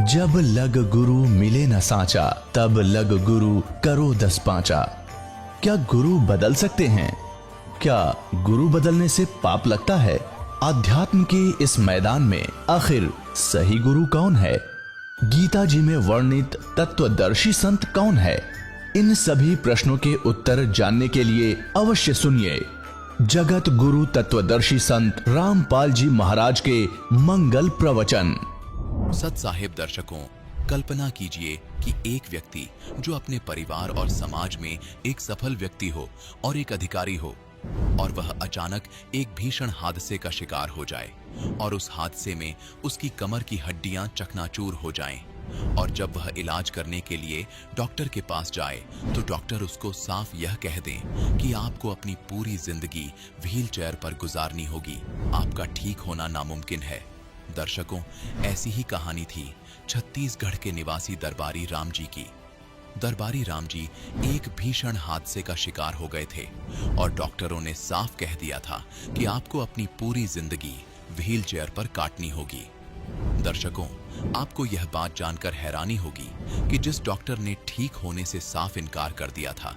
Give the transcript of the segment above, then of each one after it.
जब लग गुरु मिले न साचा, तब लग गुरु करो 10 पांचा। क्या गुरु बदल सकते हैं? क्या गुरु बदलने से पाप लगता है? आध्यात्म के इस मैदान में आखिर सही गुरु कौन है? गीता जी में वर्णित तत्वदर्शी संत कौन है? इन सभी प्रश्नों के उत्तर जानने के लिए अवश्य सुनिए जगत गुरु तत्वदर्शी संत रामपाल जी महाराज के मंगल प्रवचन। सत साहिब दर्शकों, कल्पना कीजिए कि एक व्यक्ति जो अपने परिवार और समाज में एक सफल व्यक्ति हो और एक अधिकारी हो, और वह अचानक एक भीषण हादसे का शिकार हो जाए और उस हादसे में उसकी कमर की हड्डियां चकनाचूर हो जाएं। और जब वह इलाज करने के लिए डॉक्टर के पास जाए तो डॉक्टर उसको साफ यह कह दें कि आपको अपनी पूरी जिंदगी व्हील चेयर पर गुजारनी होगी, आपका ठीक होना नामुमकिन है। दर्शकों, ऐसी ही कहानी थी छत्तीसगढ़ के निवासी दरबारी राम जी की। दरबारी राम जी एक भीषण हादसे का शिकार हो गए थे और डॉक्टरों ने साफ कह दिया था कि आपको अपनी पूरी जिंदगी व्हील चेयर पर काटनी होगी। दर्शकों, आपको यह बात जानकर हैरानी होगी कि जिस डॉक्टर ने ठीक होने से साफ इनकार कर दिया था,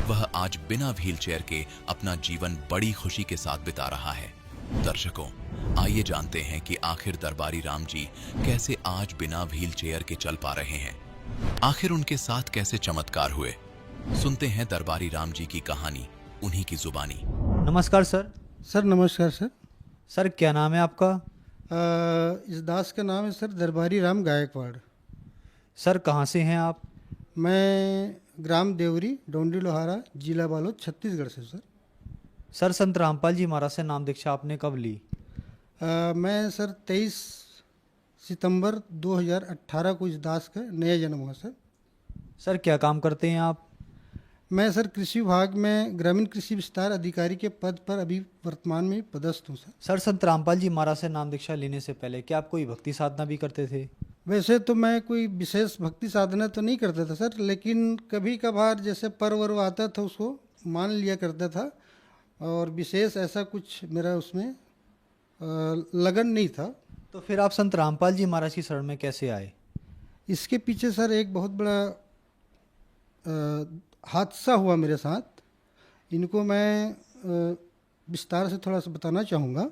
वह आज बिना व्हील चेयर के अपना जीवन बड़ी खुशी के साथ बिता रहा है। दर्शकों, आइए जानते हैं कि आखिर दरबारी राम जी कैसे आज बिना व्हील चेयर के चल पा रहे हैं। आखिर उनके साथ कैसे चमत्कार हुए। सुनते हैं दरबारी राम जी की कहानी उन्हीं की जुबानी। नमस्कार सर। सर नमस्कार सर। सर क्या नाम है आपका? इस दास का नाम है सर दरबारी राम गायकवाड़। सर कहाँ से हैं आप? मैं ग्राम देवरी, डोंडी लोहारा, जिला बालोद, छत्तीसगढ़ से सर। सर संत रामपाल जी महाराज से नाम दीक्षा आपने कब ली? मैं सर 23 सितंबर 2018 को इस दास का नया जन्म हुआ सर। सर क्या काम करते हैं आप? मैं सर कृषि विभाग में ग्रामीण कृषि विस्तार अधिकारी के पद पर अभी वर्तमान में पदस्थ हूँ सर। सर संत रामपाल जी महाराज से नाम दीक्षा लेने से पहले क्या आप कोई भक्ति साधना भी करते थे? वैसे तो मैं कोई विशेष भक्ति साधना तो नहीं करता था सर, लेकिन कभी कभार जैसे पर्व वर्व आता था उसको मान लिया करता था, और विशेष ऐसा कुछ मेरा उसमें लगन नहीं था। तो फिर आप संत रामपाल जी महाराज की शरण में कैसे आए? इसके पीछे सर एक बहुत बड़ा हादसा हुआ मेरे साथ। इनको मैं विस्तार से थोड़ा सा बताना चाहूँगा।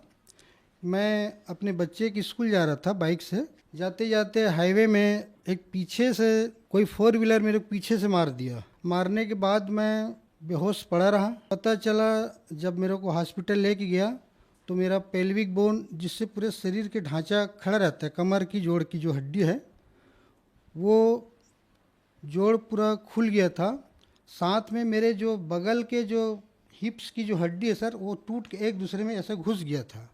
मैं अपने बच्चे की स्कूल जा रहा था बाइक से, जाते जाते हाईवे में एक पीछे से कोई 4 व्हीलर मेरे को पीछे से मार दिया। मारने के बाद मैं बेहोश पड़ा रहा। पता चला जब मेरे को हॉस्पिटल लेके गया तो मेरा पेल्विक बोन, जिससे पूरे शरीर के ढांचा खड़ा रहता है, कमर की जोड़ की जो हड्डी है, वो जोड़ पूरा खुल गया था। साथ में मेरे जो बगल के जो हिप्स की जो हड्डी है सर, वो टूट के एक दूसरे में ऐसे घुस गया था।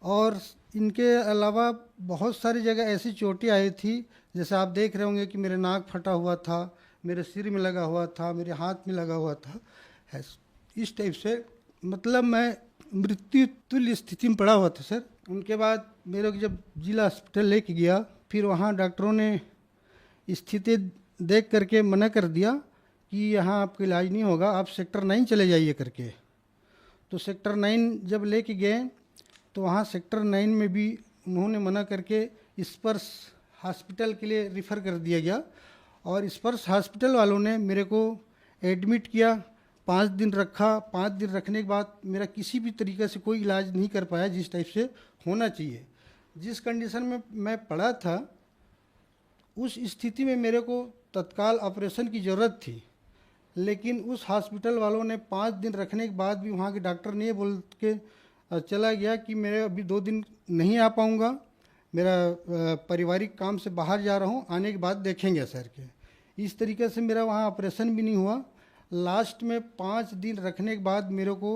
और इनके अलावा बहुत सारी जगह ऐसी चोटें आई थी, जैसे आप देख रहे होंगे कि मेरे नाक फटा हुआ था, मेरे सिर में लगा हुआ था, मेरे हाथ में लगा हुआ था। इस टाइप से मतलब मैं मृत्यु तुल्य स्थिति में पड़ा हुआ था सर। उनके बाद मेरे को जब जिला हॉस्पिटल लेके गया, फिर वहाँ डॉक्टरों ने स्थिति देख करके मना कर दिया कि यहाँ आपका इलाज नहीं होगा, आप सेक्टर 9 चले जाइए करके। तो सेक्टर 9 जब लेके गए तो वहाँ सेक्टर 9 में भी उन्होंने मना करके स्पर्श हॉस्पिटल के लिए रिफ़र कर दिया गया। और स्पर्श हॉस्पिटल वालों ने मेरे को एडमिट किया, 5 दिन रखा। 5 दिन रखने के बाद मेरा किसी भी तरीके से कोई इलाज नहीं कर पाया जिस टाइप से होना चाहिए। जिस कंडीशन में मैं पड़ा था, उस स्थिति में मेरे को तत्काल ऑपरेशन की ज़रूरत थी, लेकिन उस हॉस्पिटल वालों ने 5 दिन रखने के बाद भी वहाँ के डॉक्टर ने बोल के चला गया कि मेरे अभी 2 दिन नहीं आ पाऊँगा, मेरा पारिवारिक काम से बाहर जा रहा हूँ, आने के बाद देखेंगे सर के। इस तरीके से मेरा वहाँ ऑपरेशन भी नहीं हुआ। लास्ट में 5 दिन रखने के बाद मेरे को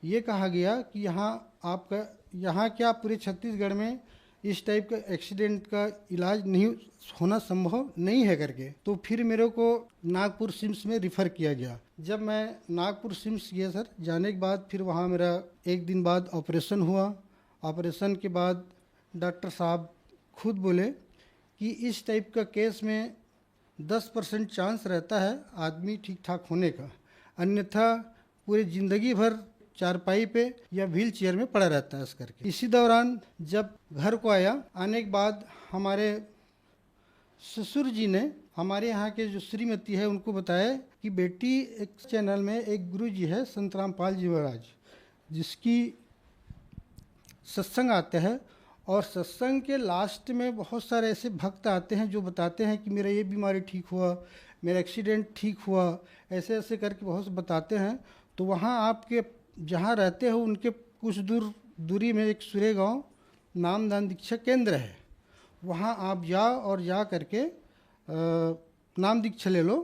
ये कहा गया कि यहाँ क्या पूरे छत्तीसगढ़ में इस टाइप का एक्सीडेंट का इलाज नहीं होना संभव नहीं है करके। तो फिर मेरे को नागपुर सिम्स में रिफ़र किया गया। जब मैं नागपुर सिम्स गया सर, जाने के बाद फिर वहाँ मेरा 1 दिन बाद ऑपरेशन हुआ। ऑपरेशन के बाद डॉक्टर साहब खुद बोले कि इस टाइप का केस में 10% चांस रहता है आदमी ठीक ठाक होने का, अन्यथा पूरी ज़िंदगी भर चारपाई पे या व्हील चेयर में पड़ा रहता है इस करके। इसी दौरान जब घर को आया, आने के बाद हमारे ससुर जी ने हमारे यहाँ के जो श्रीमती है उनको बताया कि बेटी एक चैनल में एक गुरु जी है संत रामपाल जी महाराज, जिसकी सत्संग आते हैं और सत्संग के लास्ट में बहुत सारे ऐसे भक्त आते हैं जो बताते हैं कि मेरा ये बीमारी ठीक हुआ, मेरा एक्सीडेंट ठीक हुआ, ऐसे ऐसे करके बहुत से बताते हैं। तो वहाँ आपके जहाँ रहते हो उनके कुछ दूरी में एक सूर्य गाँव नामदान दीक्षा केंद्र है, वहाँ आप जाओ और जा करके नाम दीक्षा ले लो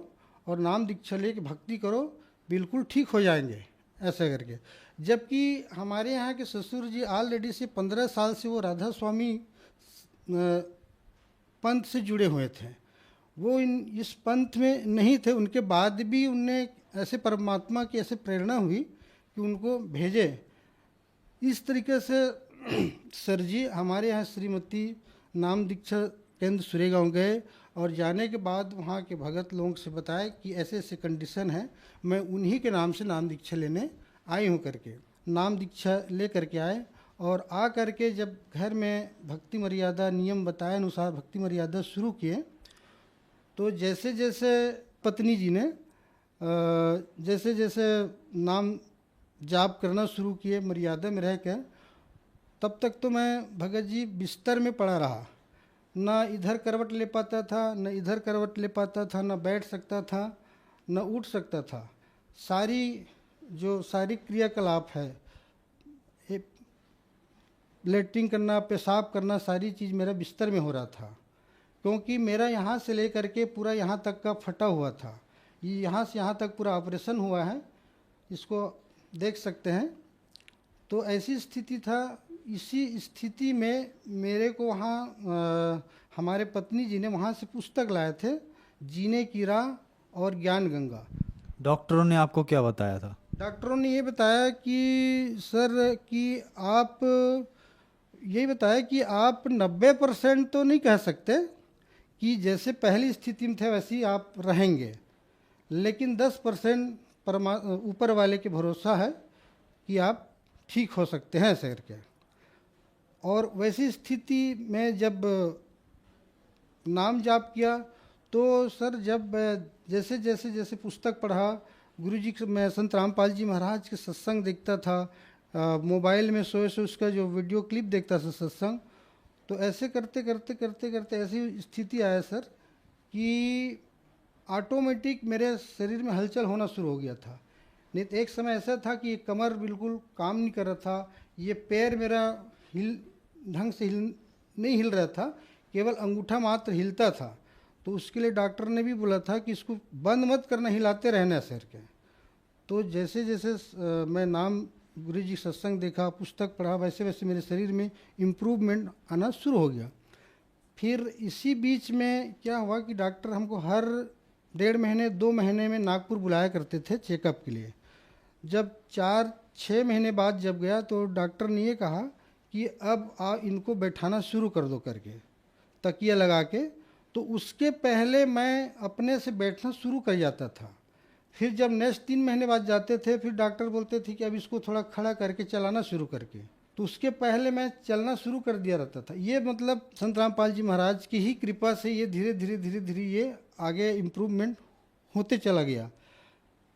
और नाम दीक्षा ले के भक्ति करो, बिल्कुल ठीक हो जाएंगे ऐसा करके। जबकि हमारे यहाँ के ससुर जी ऑलरेडी से 15 साल से वो राधा स्वामी पंथ से जुड़े हुए थे, वो इस पंथ में नहीं थे, उनके बाद भी उनने ऐसे परमात्मा की ऐसे प्रेरणा हुई कि उनको भेजे। इस तरीके से सर जी हमारे यहाँ श्रीमती नाम दीक्षा केंद्र सुरेगांव गए और जाने के बाद वहाँ के भगत लोगों से बताया कि ऐसे ऐसे कंडीशन है, मैं उन्हीं के नाम से नाम दीक्षा लेने आई हूँ करके नाम दीक्षा ले करके आए। और आ करके जब घर में भक्ति मर्यादा नियम बताए अनुसार भक्ति मर्यादा शुरू किए, तो जैसे जैसे पत्नी जी ने जैसे जैसे नाम जाप करना शुरू किए मर्यादा में रह कर, तब तक तो मैं भगत जी बिस्तर में पड़ा रहा, ना इधर करवट ले पाता था, न इधर करवट ले पाता था, न बैठ सकता था, न उठ सकता था। सारी क्रियाकलाप है, लेटरिंग करना, पेशाब करना, सारी चीज़ मेरा बिस्तर में हो रहा था, क्योंकि मेरा यहाँ से लेकर के पूरा यहाँ तक का फटा हुआ था। ये यहाँ से यहाँ तक पूरा ऑपरेशन हुआ है, इसको देख सकते हैं। तो ऐसी स्थिति था। इसी स्थिति में मेरे को वहाँ हमारे पत्नी जी ने वहाँ से पुस्तक लाए थे, जीने की राह और ज्ञान गंगा। डॉक्टरों ने आपको क्या बताया था? डॉक्टरों ने ये बताया कि सर कि आप यही बताया कि आप 90% तो नहीं कह सकते कि जैसे पहली स्थिति में थे वैसे ही आप रहेंगे, लेकिन 10% ऊपर वाले के भरोसा है कि आप ठीक हो सकते हैं ऐसे करके। और वैसी स्थिति में जब नाम जाप किया तो सर जब जैसे जैसे जैसे पुस्तक पढ़ा, गुरुजी के मैं संत रामपाल जी महाराज के सत्संग देखता था, मोबाइल में सोए उसका जो वीडियो क्लिप देखता था सत्संग, तो ऐसे करते करते करते करते ऐसी स्थिति आया सर कि ऑटोमेटिक मेरे शरीर में हलचल होना शुरू हो गया था। नहीं तो एक समय ऐसा था कि ये कमर बिल्कुल काम नहीं कर रहा था, ये पैर मेरा ढंग से नहीं हिल रहा था, केवल अंगूठा मात्र हिलता था। तो उसके लिए डॉक्टर ने भी बोला था कि इसको बंद मत करना, हिलाते रहना सर के। तो जैसे जैसे मैं नाम गुरु जी सत्संग देखा, पुस्तक पढ़ा, वैसे वैसे मेरे शरीर में इम्प्रूवमेंट आना शुरू हो गया। फिर इसी बीच में क्या हुआ कि डॉक्टर हमको हर 1.5 महीने 2 महीने में नागपुर बुलाया करते थे चेकअप के लिए। जब 4-6 महीने बाद जब गया तो डॉक्टर ने ये कहा कि अब इनको बैठाना शुरू कर दो करके, तकिया लगा के। तो उसके पहले मैं अपने से बैठना शुरू कर जाता था। फिर जब नेक्स्ट 3 महीने बाद जाते थे, फिर डॉक्टर बोलते थे कि अब इसको थोड़ा खड़ा करके चलाना शुरू करके, तो उसके पहले मैं चलना शुरू कर दिया रहता था। ये मतलब संत रामपाल जी महाराज की ही कृपा से ये धीरे धीरे धीरे धीरे ये आगे इम्प्रूवमेंट होते चला गया।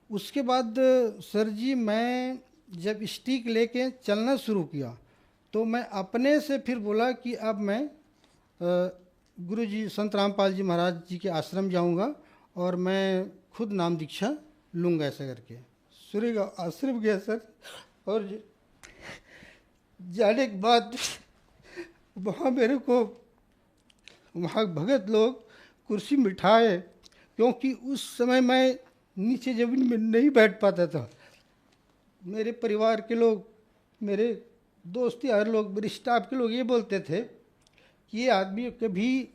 उसके बाद सर जी मैं जब स्टिक लेके चलना शुरू किया तो मैं अपने से फिर बोला कि अब मैं गुरु जी संत रामपाल जी महाराज जी के आश्रम जाऊंगा और मैं खुद नाम दीक्षा लूँगा ऐसा करके। सूर्यगांव आश्रम गया सर, और जाने के बाद वहाँ मेरे को वहाँ भगत लोग कुर्सी बिठाए, क्योंकि उस समय मैं नीचे ज़मीन में नहीं बैठ पाता था। मेरे परिवार के लोग, मेरे दोस्त यार लोग, मेरे स्टाफ के लोग ये बोलते थे कि ये आदमी कभी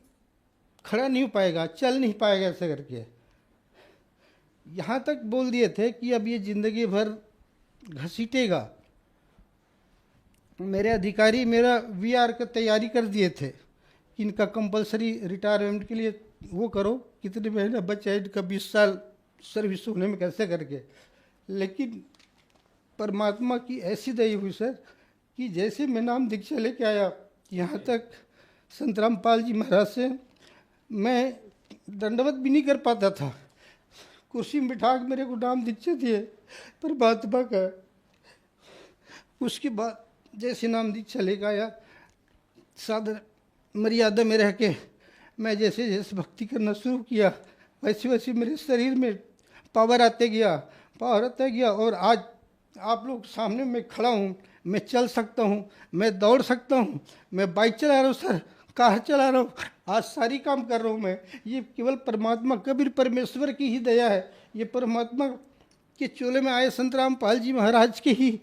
खड़ा नहीं हो पाएगा, चल नहीं पाएगा ऐसा करके। यहाँ तक बोल दिए थे कि अब ये ज़िंदगी भर घसीटेगा। मेरे अधिकारी मेरा वीआर का तैयारी कर दिए थे कि इनका कंपलसरी रिटायरमेंट के लिए वो करो, कितने महीने बचे इनका, 20 साल सर्विस होने में कैसे करके। लेकिन परमात्मा की ऐसी दया हुई सर कि जैसे मैं नाम दीक्षा लेके आया, यहाँ तक संत रामपाल जी महाराज से मैं दंडवत भी नहीं कर पाता था। कुर्सी में बिठा के मेरे को नाम दीक्षित है परमात्मा का। उसके बाद जैसे नाम दीक्षा लेकर आया, साधन मर्यादा में रह के मैं जैसे जैसे भक्ति करना शुरू किया, वैसे वैसे मेरे शरीर में पावर आते गया और आज आप लोग सामने मैं खड़ा हूँ, मैं चल सकता हूँ, मैं दौड़ सकता हूँ, मैं बाइक चला रहा हूँ सर, कार चला रहा हूँ, आज सारी काम कर रहा हूँ मैं। ये केवल परमात्मा कबीर परमेश्वर की ही दया है। ये परमात्मा के चोले में आए संत रामपाल जी महाराज की ही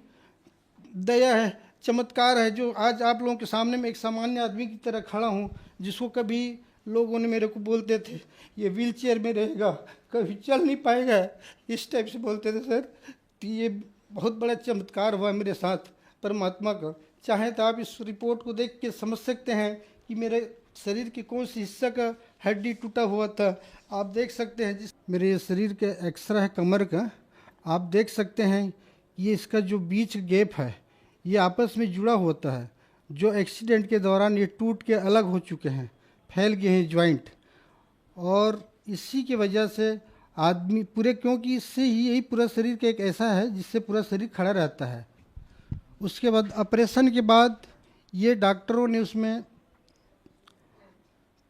दया है, चमत्कार है, जो आज आप लोगों के सामने में एक सामान्य आदमी की तरह खड़ा हूँ। जिसको कभी लोगों ने मेरे को बोलते थे ये व्हील चेयर में रहेगा, कभी चल नहीं पाएगा, इस टाइप से बोलते थे सर। तो ये बहुत बड़ा चमत्कार हुआ मेरे साथ परमात्मा का। चाहे तो आप इस रिपोर्ट को देख के समझ सकते हैं कि मेरे शरीर के कौन सी हिस्सा का हड्डी टूटा हुआ था। आप देख सकते हैं जिस मेरे शरीर के एक्सरा है कमर का, आप देख सकते हैं ये इसका जो बीच गैप है ये आपस में जुड़ा होता है, जो एक्सीडेंट के दौरान ये टूट के अलग हो चुके हैं, फैल गए हैं जॉइंट। और इसी की वजह से आदमी पूरे, क्योंकि इससे ही यही पूरा शरीर का एक ऐसा है जिससे पूरा शरीर खड़ा रहता है। उसके बाद ऑपरेशन के बाद ये डॉक्टरों ने उसमें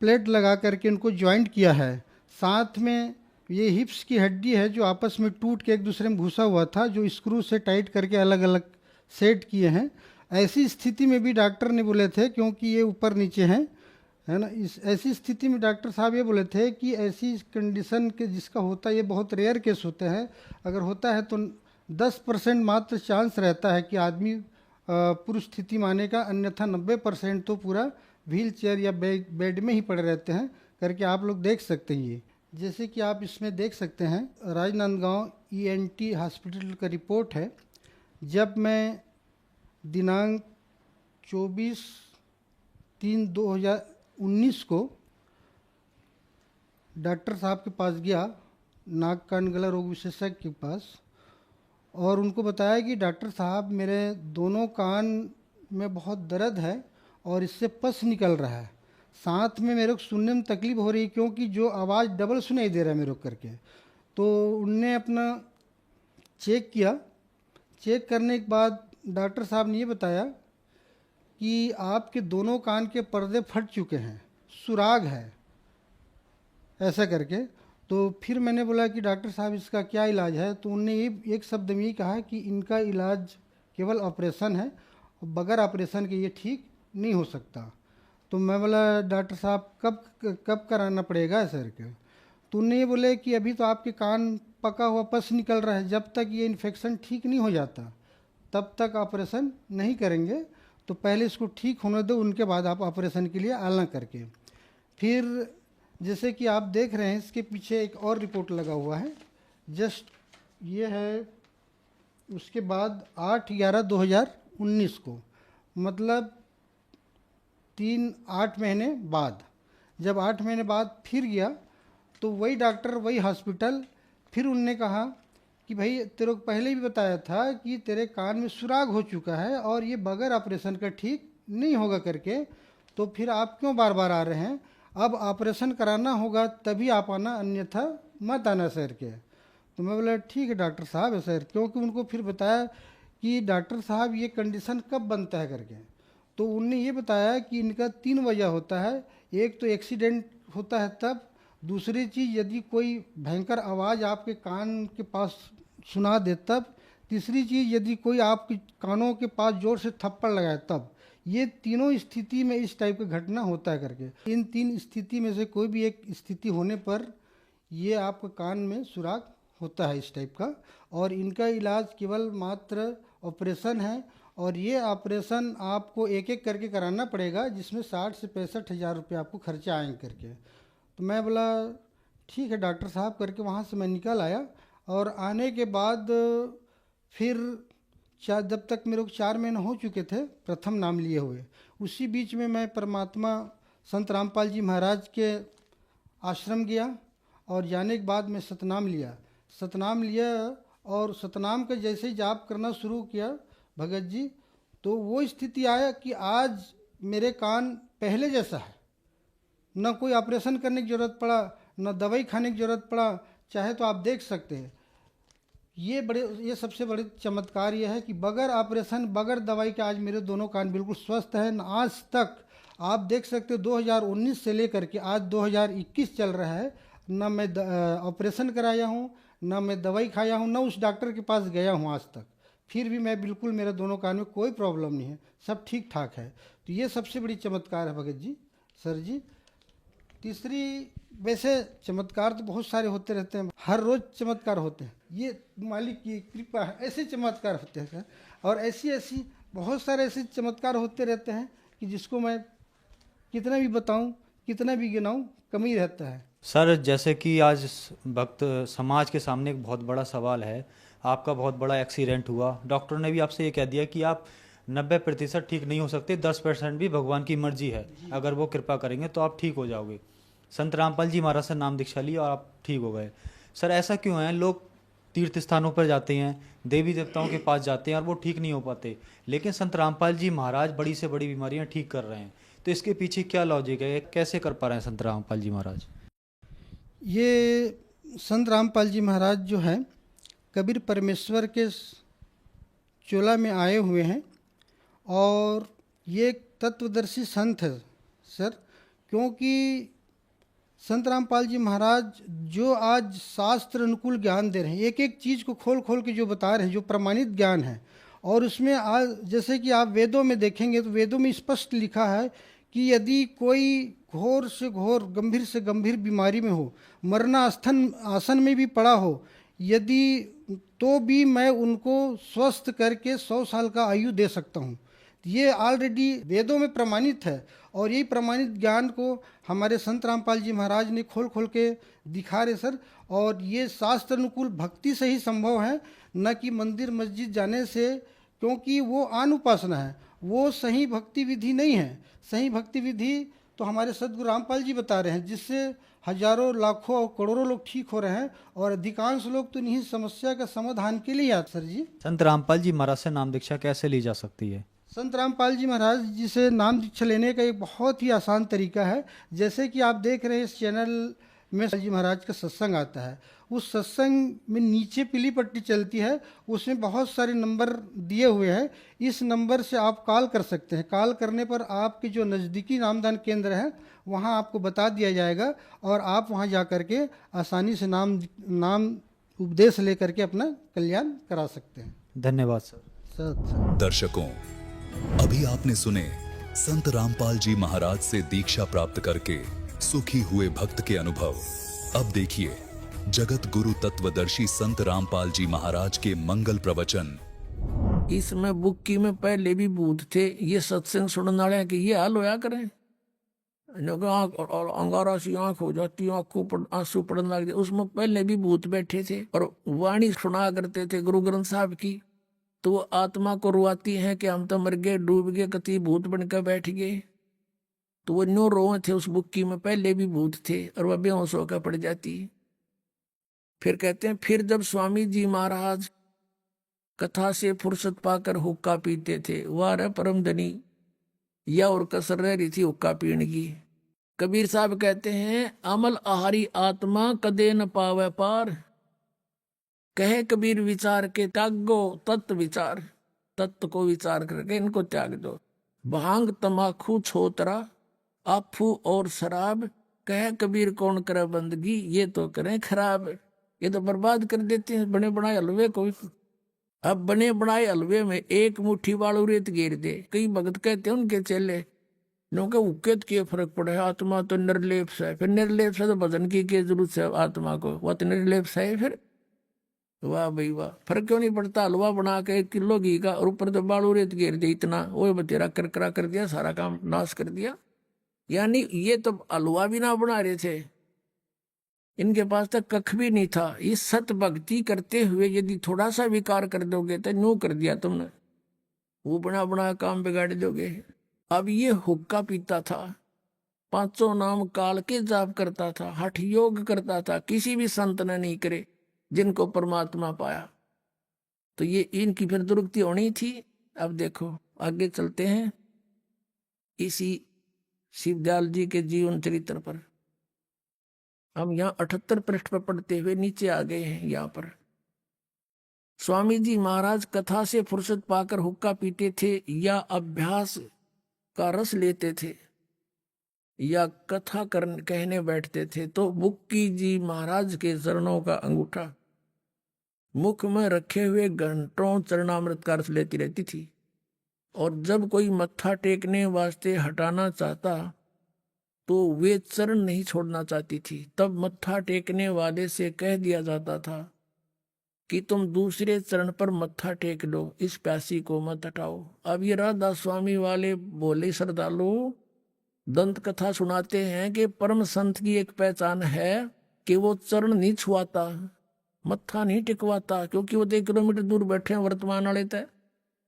प्लेट लगा करके इनको जॉइंट किया है। साथ में ये हिप्स की हड्डी है जो आपस में टूट के एक दूसरे में घुसा हुआ था, जो स्क्रू से टाइट करके अलग अलग सेट किए हैं। ऐसी स्थिति में भी डॉक्टर ने बोले थे, क्योंकि ये ऊपर नीचे हैं, है ना, इस ऐसी स्थिति में डॉक्टर साहब ये बोले थे कि ऐसी कंडीशन के जिसका होता है ये बहुत रेयर केस होते हैं। अगर होता है तो 10% मात्र चांस रहता है कि आदमी पुरुष स्थिति में आने का, अन्यथा 90% तो पूरा व्हील चेयर या बेड में ही पड़े रहते हैं करके आप लोग देख सकते हैं। ये जैसे कि आप इसमें देख सकते हैं राजनांदगांव ENT हॉस्पिटल का रिपोर्ट है। जब मैं दिनांक 24/3/2019 को डॉक्टर साहब के पास गया, नाक कान गला रोग विशेषज्ञ के पास, और उनको बताया कि डॉक्टर साहब मेरे दोनों कान में बहुत दर्द है और इससे पस निकल रहा है, साथ में मेरे को सुनने में तकलीफ हो रही है क्योंकि जो आवाज़ डबल सुनाई दे रहा है मेरे को करके। तो उनने अपना चेक किया। चेक करने के बाद डॉक्टर साहब ने ये बताया कि आपके दोनों कान के पर्दे फट चुके हैं, सुराग है, ऐसा करके। तो फिर मैंने बोला कि डॉक्टर साहब इसका क्या इलाज है? तो उनने ये एक शब्द में ये कहा कि इनका इलाज केवल ऑपरेशन है, बगैर ऑपरेशन के ये ठीक नहीं हो सकता। तो मैं बोला डॉक्टर साहब कब कराना पड़ेगा सर के? तो उन्होंने ये बोले कि अभी तो आपके कान पका हुआ पस निकल रहा है, जब तक ये इन्फेक्शन ठीक नहीं हो जाता तब तक ऑपरेशन नहीं करेंगे, तो पहले इसको ठीक होने दो, उनके बाद आप ऑपरेशन के लिए आना करके। फिर जैसे कि आप देख रहे हैं इसके पीछे एक और रिपोर्ट लगा हुआ है, जस्ट ये है। उसके बाद 8/11/2019 को, मतलब 8 महीने बाद, जब 8 महीने बाद फिर गया तो वही डॉक्टर वही हॉस्पिटल, फिर उनने कहा कि भाई तेरे को पहले भी बताया था कि तेरे कान में सुराग हो चुका है और ये बगैर ऑपरेशन का ठीक नहीं होगा करके, तो फिर आप क्यों बार बार आ रहे हैं? अब ऑपरेशन कराना होगा तभी आप आना, अन्यथा मत आना सर के। तो मैं बोला ठीक है डॉक्टर साहब है सर, क्योंकि उनको फिर बताया कि डॉक्टर साहब ये कंडीशन कब बनता है करके। तो उनने ये बताया कि इनका 3 वजह होता है। एक तो एक्सीडेंट होता है तब, दूसरी चीज़ यदि कोई भयंकर आवाज़ आपके कान के पास सुना दे तब, तीसरी चीज़ यदि कोई आपके कानों के पास जोर से थप्पड़ लगाए तब। ये तीनों स्थिति में इस टाइप का घटना होता है करके। इन 3 स्थिति में से कोई भी एक स्थिति होने पर ये आपके कान में सुराग होता है इस टाइप का, और इनका इलाज केवल मात्र ऑपरेशन है। और ये ऑपरेशन आपको एक एक करके कराना पड़ेगा, जिसमें 60 से 65 हज़ार रुपये आपको खर्चा आएंगे करके। तो मैं बोला ठीक है डॉक्टर साहब करके वहाँ से मैं निकल आया। और आने के बाद फिर जब तक मेरे को 4 महीने हो चुके थे प्रथम नाम लिए हुए, उसी बीच में मैं परमात्मा संत रामपाल जी महाराज के आश्रम गया, और जाने के बाद मैं सतनाम लिया और सतनाम का जैसे ही जाप करना शुरू किया भगत जी, तो वो स्थिति आया कि आज मेरे कान पहले जैसा है, न कोई ऑपरेशन करने की ज़रूरत पड़ा, न दवाई खाने की ज़रूरत पड़ा। चाहे तो आप देख सकते हैं, ये सबसे बड़े चमत्कार ये है कि बगैर ऑपरेशन बगैर दवाई के आज मेरे दोनों कान बिल्कुल स्वस्थ हैं। आज तक आप देख सकते हो 2019 से लेकर के आज 2021 चल रहा है, न मैं ऑपरेशन कराया हूँ, न मैं दवाई खाया हूँ, न उस डॉक्टर के पास गया हूँ आज तक। फिर भी मैं बिल्कुल, मेरे दोनों कान में कोई प्रॉब्लम नहीं है, सब ठीक ठाक है। तो ये सबसे बड़ी चमत्कार है भगत जी, सर जी। तीसरी, वैसे चमत्कार तो बहुत सारे होते रहते हैं, हर रोज़ चमत्कार होते हैं, ये मालिक की कृपा है, ऐसे चमत्कार होते हैं सर। और ऐसी बहुत सारे ऐसे चमत्कार होते रहते हैं कि जिसको मैं कितना भी बताऊं, कितना भी गिनाऊं, कम ही रहता है। सर जैसे कि आज वक्त समाज के सामने एक बहुत बड़ा सवाल है, आपका बहुत बड़ा एक्सीडेंट हुआ, डॉक्टर ने भी आपसे ये कह दिया कि आप 90% ठीक नहीं हो सकते, 10% भी भगवान की मर्जी है, अगर वो कृपा करेंगे तो आप ठीक हो जाओगे। संत रामपाल जी महाराज से नाम दीक्षा ली और आप ठीक हो गए। सर ऐसा क्यों है, लोग तीर्थ स्थानों पर जाते हैं, देवी देवताओं के पास जाते हैं और वो ठीक नहीं हो पाते, लेकिन संत रामपाल जी महाराज बड़ी से बड़ी बीमारियां ठीक कर रहे हैं, तो इसके पीछे क्या लॉजिक है, कैसे कर पा रहे हैं संत रामपाल जी महाराज? ये संत रामपाल जी महाराज जो हैं कबीर परमेश्वर के चोला में आए हुए हैं और ये एक तत्वदर्शी संत है सर। क्योंकि संत रामपाल जी महाराज जो आज शास्त्र अनुकूल ज्ञान दे रहे हैं, एक एक चीज़ को खोल खोल के जो बता रहे हैं, जो प्रमाणित ज्ञान है, और उसमें आज जैसे कि आप वेदों में देखेंगे तो वेदों में स्पष्ट लिखा है कि यदि कोई घोर से घोर, गंभीर से गंभीर बीमारी में हो, मरणास्थन आसन में भी पड़ा हो, यदि तो भी मैं उनको स्वस्थ करके 100 साल का आयु दे सकता हूँ। ये ऑलरेडी वेदों में प्रमाणित है और यही प्रमाणित ज्ञान को हमारे संत रामपाल जी महाराज ने खोल खोल के दिखा रहे सर। और ये शास्त्र अनुकूल भक्ति से ही संभव है, न कि मंदिर मस्जिद जाने से, क्योंकि वो आन उपासना है, वो सही भक्ति विधि नहीं है। सही भक्ति विधि तो हमारे सदगुरु रामपाल जी बता रहे हैं, जिससे हजारों लाखों और करोड़ों लोग ठीक हो रहे हैं, और अधिकांश लोग तो इन्हीं समस्या का समाधान के लिए आते सर जी। संत रामपाल जी महाराज से नाम दीक्षा कैसे ली जा सकती है? संत रामपाल जी महाराज जी से नाम दीक्षा लेने का एक बहुत ही आसान तरीका है। जैसे कि आप देख रहे हैं इस चैनल में जी महाराज का सत्संग आता है, उस सत्संग में नीचे पीली पट्टी चलती है, उसमें बहुत सारे नंबर दिए हुए हैं। इस नंबर से आप कॉल कर सकते हैं। कॉल करने पर आपके जो नज़दीकी नामदान केंद्र है वहाँ आपको बता दिया जाएगा और आप वहाँ जा कर के आसानी से नाम उपदेश लेकर के अपना कल्याण करा सकते हैं। धन्यवाद सर। सर दर्शकों, अभी आपने सुने संत रामपाल जी महाराज से दीक्षा प्राप्त करके सुखी हुए भक्त के अनुभव। अब देखिए जगत गुरु तत्वदर्शी संत रामपाल जी महाराज के मंगल प्रवचन। इसमें बुक्की में पहले भी भूत थे, ये सत्संग सुनने वाले कि ये हाल होया करें, अंगारा सी आंख हो जाती, आंखों पर आंसू पड़ने लग जाते। उसमें पहले भी भूत बैठे थे और वाणी सुना करते थे गुरु ग्रंथ साहब की, तो वो आत्मा को रुआती है कि हम तो मर गए, डूब गए, कति भूत बनकर बैठ गए। तो वो न्यू रोए थे, उस बुक्की में पहले भी भूत थे और वह बेहोश होकर पड़ जाती। फिर कहते हैं, फिर जब स्वामी जी महाराज कथा से फुर्सत पाकर हुक्का पीते थे, वाह परम धनी, या और कसर रह रही थी हुक्का पीने की। कबीर साहब कहते हैं, अमल आहारी आत्मा कदे न पावे पार, कहे कबीर विचार के त्यागो तत्व विचार, तत्व को विचार करके इनको त्याग दो। भांग तमाखू छोतरा आफू और शराब, कहे कबीर कौन करे बंदगी, ये तो करें खराब, ये तो बर्बाद कर देते हैं बने बनाए हलवे को। अब बने बनाए हलवे में एक मुट्ठी वालू रेत घेर दे। कई भगत कहते हैं उनके चेले, क्योंकि उकेत के फर्क पड़े, आत्मा तो निर्लेप है, फिर निर्लेप से तो भजन की जरूरत है आत्मा को, वह तो निर्लेप है। फिर वाह भाई वाह, फर्क क्यों नहीं पड़ता? हलवा बना के 1 किलो घी का और ऊपर तो बालू रेत घेर दे, इतना वो बतेरा करकरा कर दिया, सारा काम नाश कर दिया। यानी ये तो हलवा भी ना बना रहे थे, इनके पास तक कख भी नहीं था। इस सत भक्ति करते हुए यदि थोड़ा सा विकार कर दोगे तो नो कर दिया तुमने, वो बना बना काम बिगाड़ दोगे। अब ये हुक्का पीता था, 500 नाम काल के जाप करता था, हठ योग करता था, किसी भी संत ने नहीं करे जिनको परमात्मा पाया। तो ये इनकी फिर दुर्गति होनी थी। अब देखो आगे चलते हैं। इसी शिवदयाल जी के जीवन चरित्र पर। हम यहाँ 78 पृष्ठ पर पढ़ते हुए नीचे आ गए हैं। यहाँ पर स्वामी जी महाराज कथा से फुर्सत पाकर हुक्का पीते थे या अभ्यास का रस लेते थे या कथा कहने बैठते थे तो बुक्की जी महाराज के चरणों का अंगूठा मुख में रखे हुए घंटों चरणामृत का रस लेती रहती थी। और जब कोई मत्था टेकने वास्ते हटाना चाहता तो वे चरण नहीं छोड़ना चाहती थी। तब मत्था टेकने वाले से कह दिया जाता था कि तुम दूसरे चरण पर मत्था टेक लो, इस प्यासी को मत हटाओ। अब ये राधा स्वामी वाले बोले श्रद्धालु दंत कथा सुनाते हैं कि परम संत की एक पहचान है कि वो चरण नहीं छुआता, मत्था नहीं टिकवाता, क्योंकि वो 1 किलोमीटर दूर बैठे हैं वर्तमान वाले तय।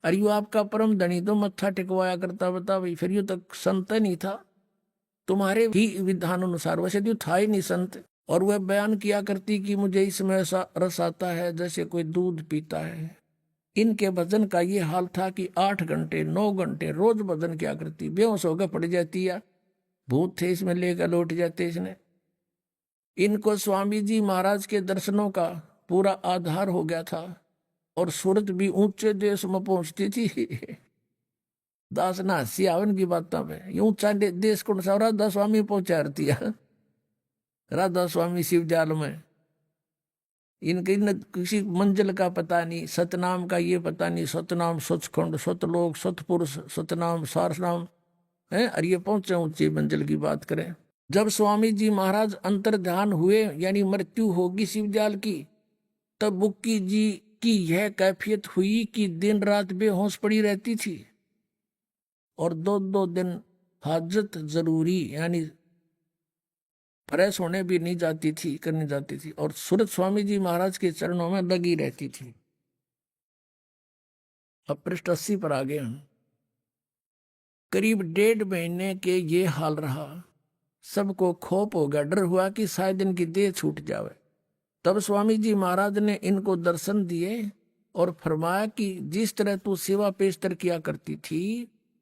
अरे यो आपका परम धनी तो मत्था टिकवाया करता, बता भाई, फिर यो तक संत नहीं था तुम्हारे ही विधान अनुसार, वैसे तो था ही नहीं संत। और वह बयान किया करती कि मुझे इसमें ऐसा रस आता है जैसे कोई दूध पीता है। इनके भजन का ये हाल था कि 8 घंटे 9 घंटे रोज भजन किया करती, बेहोश होकर पड़ जाती या भूत थे इसमें लेकर लौट जाते इसने। इनको स्वामी जी महाराज के दर्शनों का पूरा आधार हो गया था और सूरत भी ऊंचे देश में पहुंचती थी। दास ना हंसी आवन की बात पे ऊंचा देश कौन सा, राधा स्वामी पहुंचा रही है। राधा स्वामी शिवदयाल में इनके किसी मंजिल का पता नहीं, सतनाम का ये पता नहीं, सतनाम सचखंड सतलोक सतपुरुष सतनाम सारनाम है। और ये पहुंचे ऊंची मंजिल की बात करें। जब स्वामी जी महाराज अंतर ध्यान हुए यानी मृत्यु होगी शिवदयाल की, तब बुक्की जी की यह कैफियत हुई कि दिन रात बेहोश पड़ी रहती थी और 2-2 दिन हाजत जरूरी यानी फ्रेश होने भी नहीं जाती थी, करने जाती थी और सूरत स्वामी जी महाराज के चरणों में लगी रहती थी। अब पृष्ठ 80 पर आ गए हम। करीब 1.5 महीने के ये हाल रहा। सबको खोप हो गया, डर हुआ कि शायद इनकी देह छूट जावे। तब स्वामी जी महाराज ने इनको दर्शन दिए और फरमाया कि जिस तरह तू सेवा पेशतर किया करती थी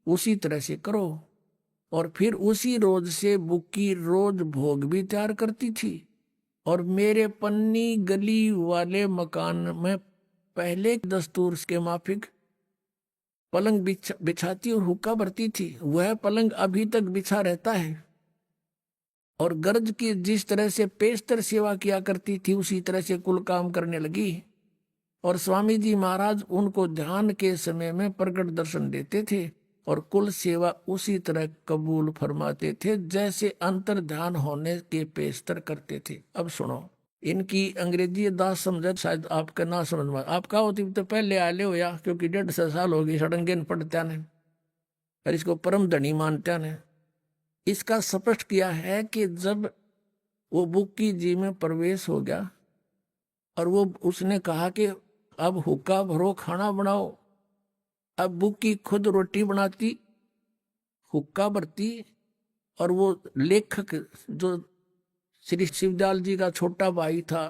उसी तरह से करो। और फिर उसी रोज से बुक्की रोज भोग भी तैयार करती थी और मेरे पन्नी गली वाले मकान में पहले दस्तूर के माफिक पलंग बिछाती और हुक्का भरती थी। वह पलंग अभी तक बिछा रहता है और गर्ज की जिस तरह से पेशतर सेवा किया करती थी उसी तरह से कुल काम करने लगी। और स्वामी जी महाराज उनको ध्यान के समय में प्रकट दर्शन देते थे और कुल सेवा उसी तरह कबूल फरमाते थे जैसे अंतर ध्यान होने के पेशतर करते थे। अब सुनो, इनकी अंग्रेजी दास समझ शायद आपका ना समझ में, आपका होती तो पहले आले हो या, क्योंकि 150 साल हो गई सड़ंगेन पढ़त्या ने और इसको परम धनी मानत्या ने। इसका स्पष्ट किया है कि जब वो बुक्की जी में प्रवेश हो गया और वो उसने कहा कि अब हुक्का भरो खाना बनाओ। अब बुक्की खुद रोटी बनाती हुक्का भरती और वो लेखक जो श्री शिवदयाल जी का छोटा भाई था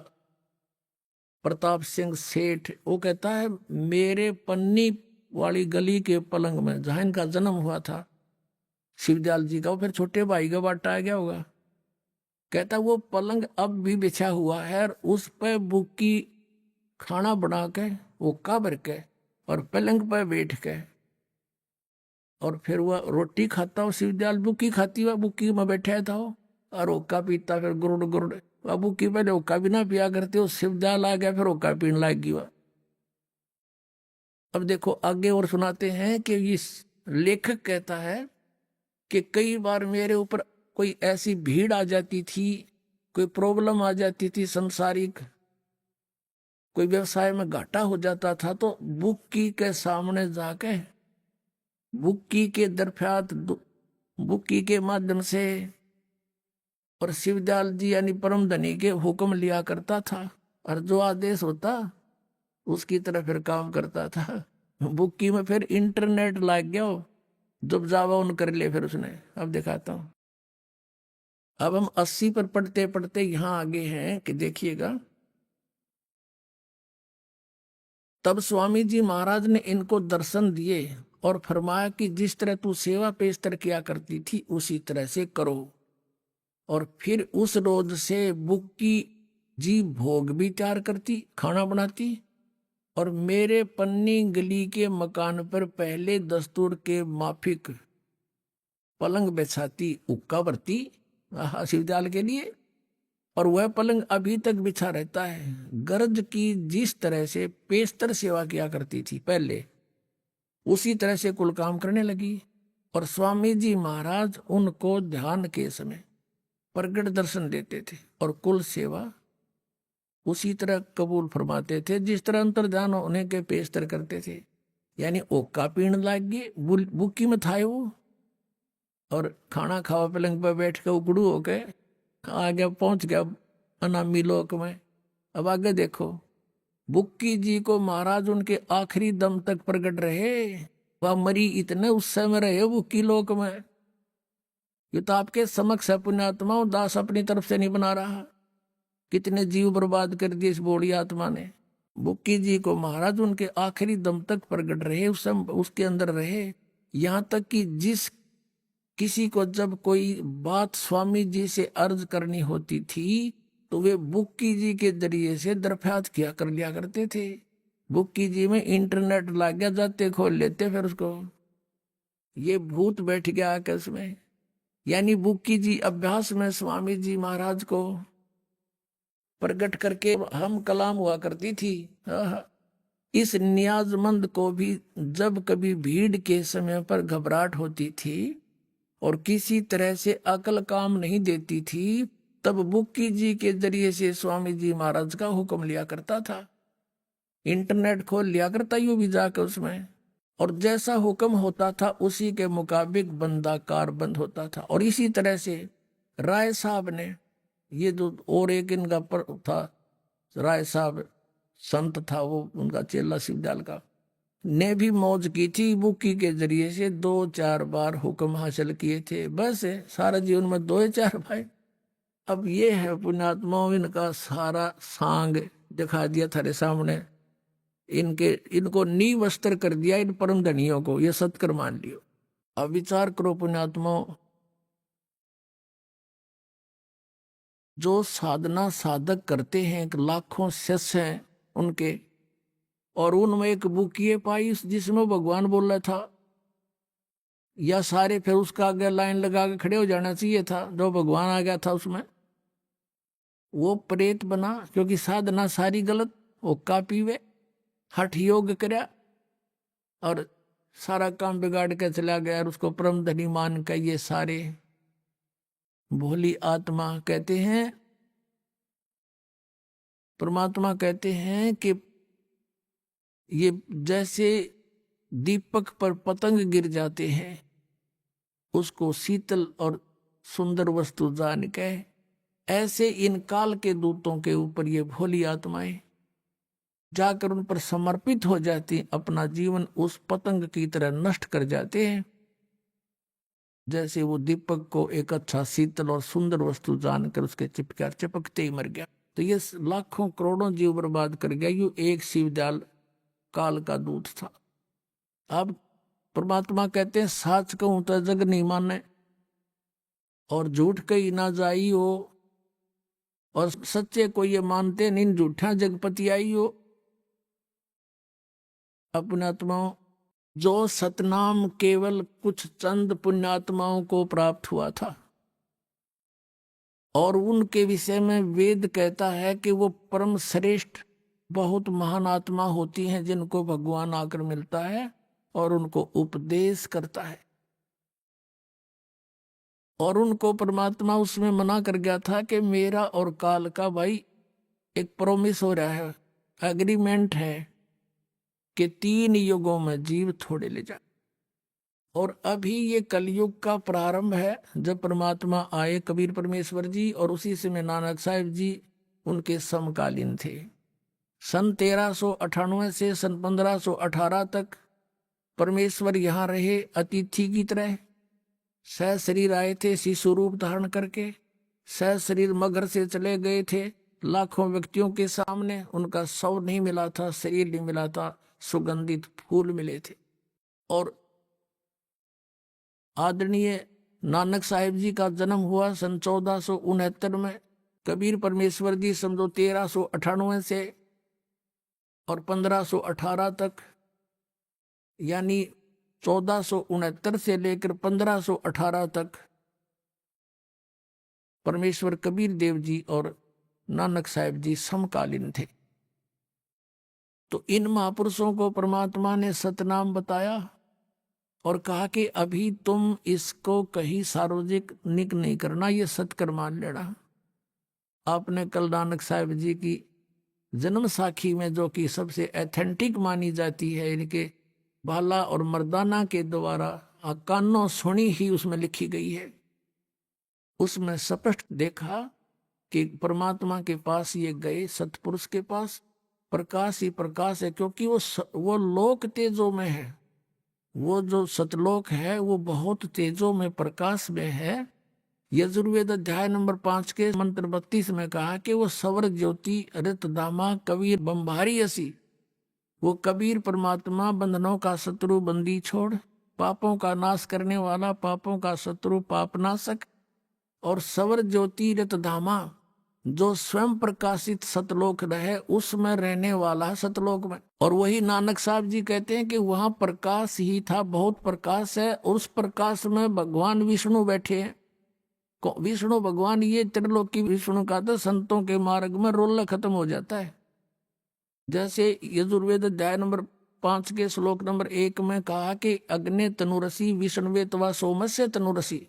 प्रताप सिंह सेठ, वो कहता है मेरे पन्नी वाली गली के पलंग में जहां इनका जन्म हुआ था शिवदयाल जी का, वो फिर छोटे भाई का बाटा आ गया होगा, कहता वो पलंग अब भी बिछा हुआ है और उस पर बुक्की खाना बना के हुक्का भर के और पलंग पर बैठ के और फिर वह रोटी खाता हो। शिवदयाल बुक्की खाती हुआ बुक्की में बैठा था और हुक्का पीता, फिर गुरुड़ गुरुड़। अब बुक्की पहले हुक्का भी ना पिया करते हो, शिवदयाल आ गया फिर हुक्का पीने लग गई। अब देखो आगे और सुनाते हैं कि इस लेखक कहता है कि कई बार मेरे ऊपर कोई ऐसी भीड़ आ जाती थी, कोई प्रॉब्लम आ जाती थी संसारिक, कोई व्यवसाय में घाटा हो जाता था तो बुक्की के सामने जाके बुक्की के दरफ्यात बुक्की के माध्यम से और शिवदयाल जी यानी परम धनी के हुक्म लिया करता था और जो आदेश होता उसकी तरह फिर काम करता था। बुक्की में फिर इंटरनेट लग गया, जब जावा उन कर ले फिर उसने। अब दिखाता हूं। अब हम 80 पर पढ़ते पढ़ते यहां आगे हैं कि देखिएगा, तब स्वामी जी महाराज ने इनको दर्शन दिए और फरमाया कि जिस तरह तू सेवा पेशतर किया करती थी उसी तरह से करो। और फिर उस रोज से बुक्की जी भोग भी तैयार करती, खाना बनाती, और मेरे पन्नी गली के मकान पर पहले दस्तूर के माफिक पलंग बिछाती, उक्का भरती शिवदयाल के लिए, और वह पलंग अभी तक बिछा रहता है। गरज की जिस तरह से पेशतर सेवा किया करती थी पहले, उसी तरह से कुल काम करने लगी। और स्वामी जी महाराज उनको ध्यान के समय प्रगट दर्शन देते थे और कुल सेवा उसी तरह कबूल फरमाते थे जिस तरह अंतर ध्यान होने के पेशतर करते थे। यानी ओका पीण लाग गए, बुक्की में थाए वो, और खाना खावा पलंग पर बैठ के उगड़ू हो गए, आ गया, पहुंच गया अनामी लोक में। अब आगे देखो, बुक्की जी को महाराज उनके आखिरी दम तक प्रकट रहे, वह मरी इतने उस समय रहे बुक्की लोक में। ये तो आपके समक्ष है पुण्यात्मा, दास अपनी तरफ से नहीं बना रहा। कितने जीव बर्बाद कर दिए इस बोड़ी आत्मा ने। बुक्की जी को महाराज उनके आखिरी दम तक प्रकट रहे, उस समय उसके अंदर रहे। यहाँ तक कि जिस किसी को जब कोई बात स्वामी जी से अर्ज करनी होती थी तो वे बुक्की जी के जरिए से दरख्वास्त किया कर लिया करते थे। बुक्की जी में इंटरनेट लग गया, जाते खोल लेते, फिर उसको ये भूत बैठ गया आके उसमें। यानी बुक्की जी अभ्यास में स्वामी जी महाराज को प्रकट करके हम कलाम हुआ करती थी। इस नियाजमंद को भी जब कभी भीड़ के समय पर घबराहट होती थी और किसी तरह से अकल काम नहीं देती थी, तब बुक्की जी के जरिए से स्वामी जी महाराज का हुक्म लिया करता था। इंटरनेट खोल लिया करता यूं भी जाकर उसमें, और जैसा हुक्म होता था उसी के मुताबिक बंदा कारबंद होता था। और इसी तरह से राय साहब ने, ये जो और एक इनका पर था, राय साहब संत था, वो उनका चेला शिवदयाल का, ने भी मौज की थी। बुक्की के जरिए से 2-4 बार हुक्म हासिल किए थे। बस सारा जीवन में 2-4 भाई। अब ये है पुण्यात्माओं, इनका सारा सांग दिखा दिया थारे सामने। इनको नींव अस्त्र कर दिया इन परम धनियों को, ये सत्कर मान लियो। अब विचार करो पुण्यात्माओं, जो साधना साधक करते हैं, लाखों शिष्य हैं उनके, और उनमें एक बुकिए पाई जिसमें भगवान बोल रहा था, या सारे फिर उसका आगे लाइन लगा के खड़े हो जाना चाहिए था। जो भगवान आ गया था उसमें, वो प्रेत बना, क्योंकि साधना सारी गलत, वो का पीवे हठ योग करया और सारा काम बिगाड़ के चला गया, और उसको परम धनी मान के ये सारे भोली आत्मा कहते हैं, परमात्मा कहते हैं कि ये जैसे दीपक पर पतंग गिर जाते हैं, उसको शीतल और सुंदर वस्तु जान के, ऐसे इन काल के दूतों के ऊपर ये भोली आत्माएं जाकर उन पर समर्पित हो जाती, अपना जीवन उस पतंग की तरह नष्ट कर जाते हैं। जैसे वो दीपक को एक अच्छा शीतल और सुंदर वस्तु जानकर उसके चिपकते ही मर गया। तो ये लाखों करोड़ों जीव बर्बाद कर गया। यू एक शिवदयाल काल का दूत था। अब परमात्मा कहते हैं, साच कहूं तो जग नहीं माने, और झूठ कही ना जाई हो, और सच्चे को ये मानते नहीं, झूठा जगपति आई हो। पुण्यात्माओं, जो सतनाम केवल कुछ चंद पुण्यात्माओं को प्राप्त हुआ था, और उनके विषय में वेद कहता है कि वो परम श्रेष्ठ बहुत महान आत्मा होती हैं, जिनको भगवान आकर मिलता है और उनको उपदेश करता है। और उनको परमात्मा उसमें मना कर गया था कि मेरा और काल का भाई एक प्रोमिस हो रहा है, एग्रीमेंट है कि 3 युगों में जीव थोड़े ले जा। और अभी ये कलयुग का प्रारंभ है, जब परमात्मा आए कबीर परमेश्वर जी, और उसी समय नानक साहिब जी उनके समकालीन थे। सन 1398 से सन 1518 तक परमेश्वर यहाँ रहे अतिथि की तरह। सह शरीर आए थे शिशु रूप धारण करके, सह शरीर मगर से चले गए थे लाखों व्यक्तियों के सामने। उनका शव नहीं मिला था, शरीर नहीं मिला था, सुगंधित फूल मिले थे। और आदरणीय नानक साहिब जी का जन्म हुआ सन 1469 में। कबीर परमेश्वर जी समझो 1398 से और 1518 तक, यानी 1469 से लेकर 1518 तक परमेश्वर कबीर देव जी और नानक साहिब जी समकालीन थे। तो इन महापुरुषों को परमात्मा ने सतनाम बताया और कहा कि अभी तुम इसको कहीं सार्वजनिक नहीं करना, ये सत्कर मान लेना। आपने कल नानक साहिब जी की जन्म साखी में, जो कि सबसे एथेंटिक मानी जाती है, इनके बाला और मर्दाना के द्वारा कानों सुनी ही उसमें लिखी गई है, उसमें स्पष्ट देखा कि परमात्मा के पास ये गए, सतपुरुष के पास। प्रकाश ही प्रकाश है, क्योंकि वो लोक तेजों में है। वो जो सतलोक है वो बहुत तेजों में, प्रकाश में है। यजुर्वेद अध्याय नंबर 5 के मंत्र 32 में कहा कि वो सवर ज्योति रित धामा कबीर बंभारी असी। वो कबीर परमात्मा बंधनों का शत्रु बंदी छोड़, पापों का नाश करने वाला, पापों का शत्रु पाप नाशक, और सवर ज्योति रित धामा जो स्वयं प्रकाशित सतलोक रहे, उसमें रहने वाला सतलोक में। और वही नानक साहब जी कहते हैं कि वहां प्रकाश ही था, बहुत प्रकाश है। उस प्रकाश में भगवान विष्णु बैठे हैं। विष्णु भगवान, ये त्रिलोकी विष्णु का तो संतों के मार्ग में रोल खत्म हो जाता है। जैसे यजुर्वेद अध्याय नंबर 5 के श्लोक नंबर 1 में कहा कि अग्नि तनुरसी विष्णुवे तवा सोमस्य तनुरसी।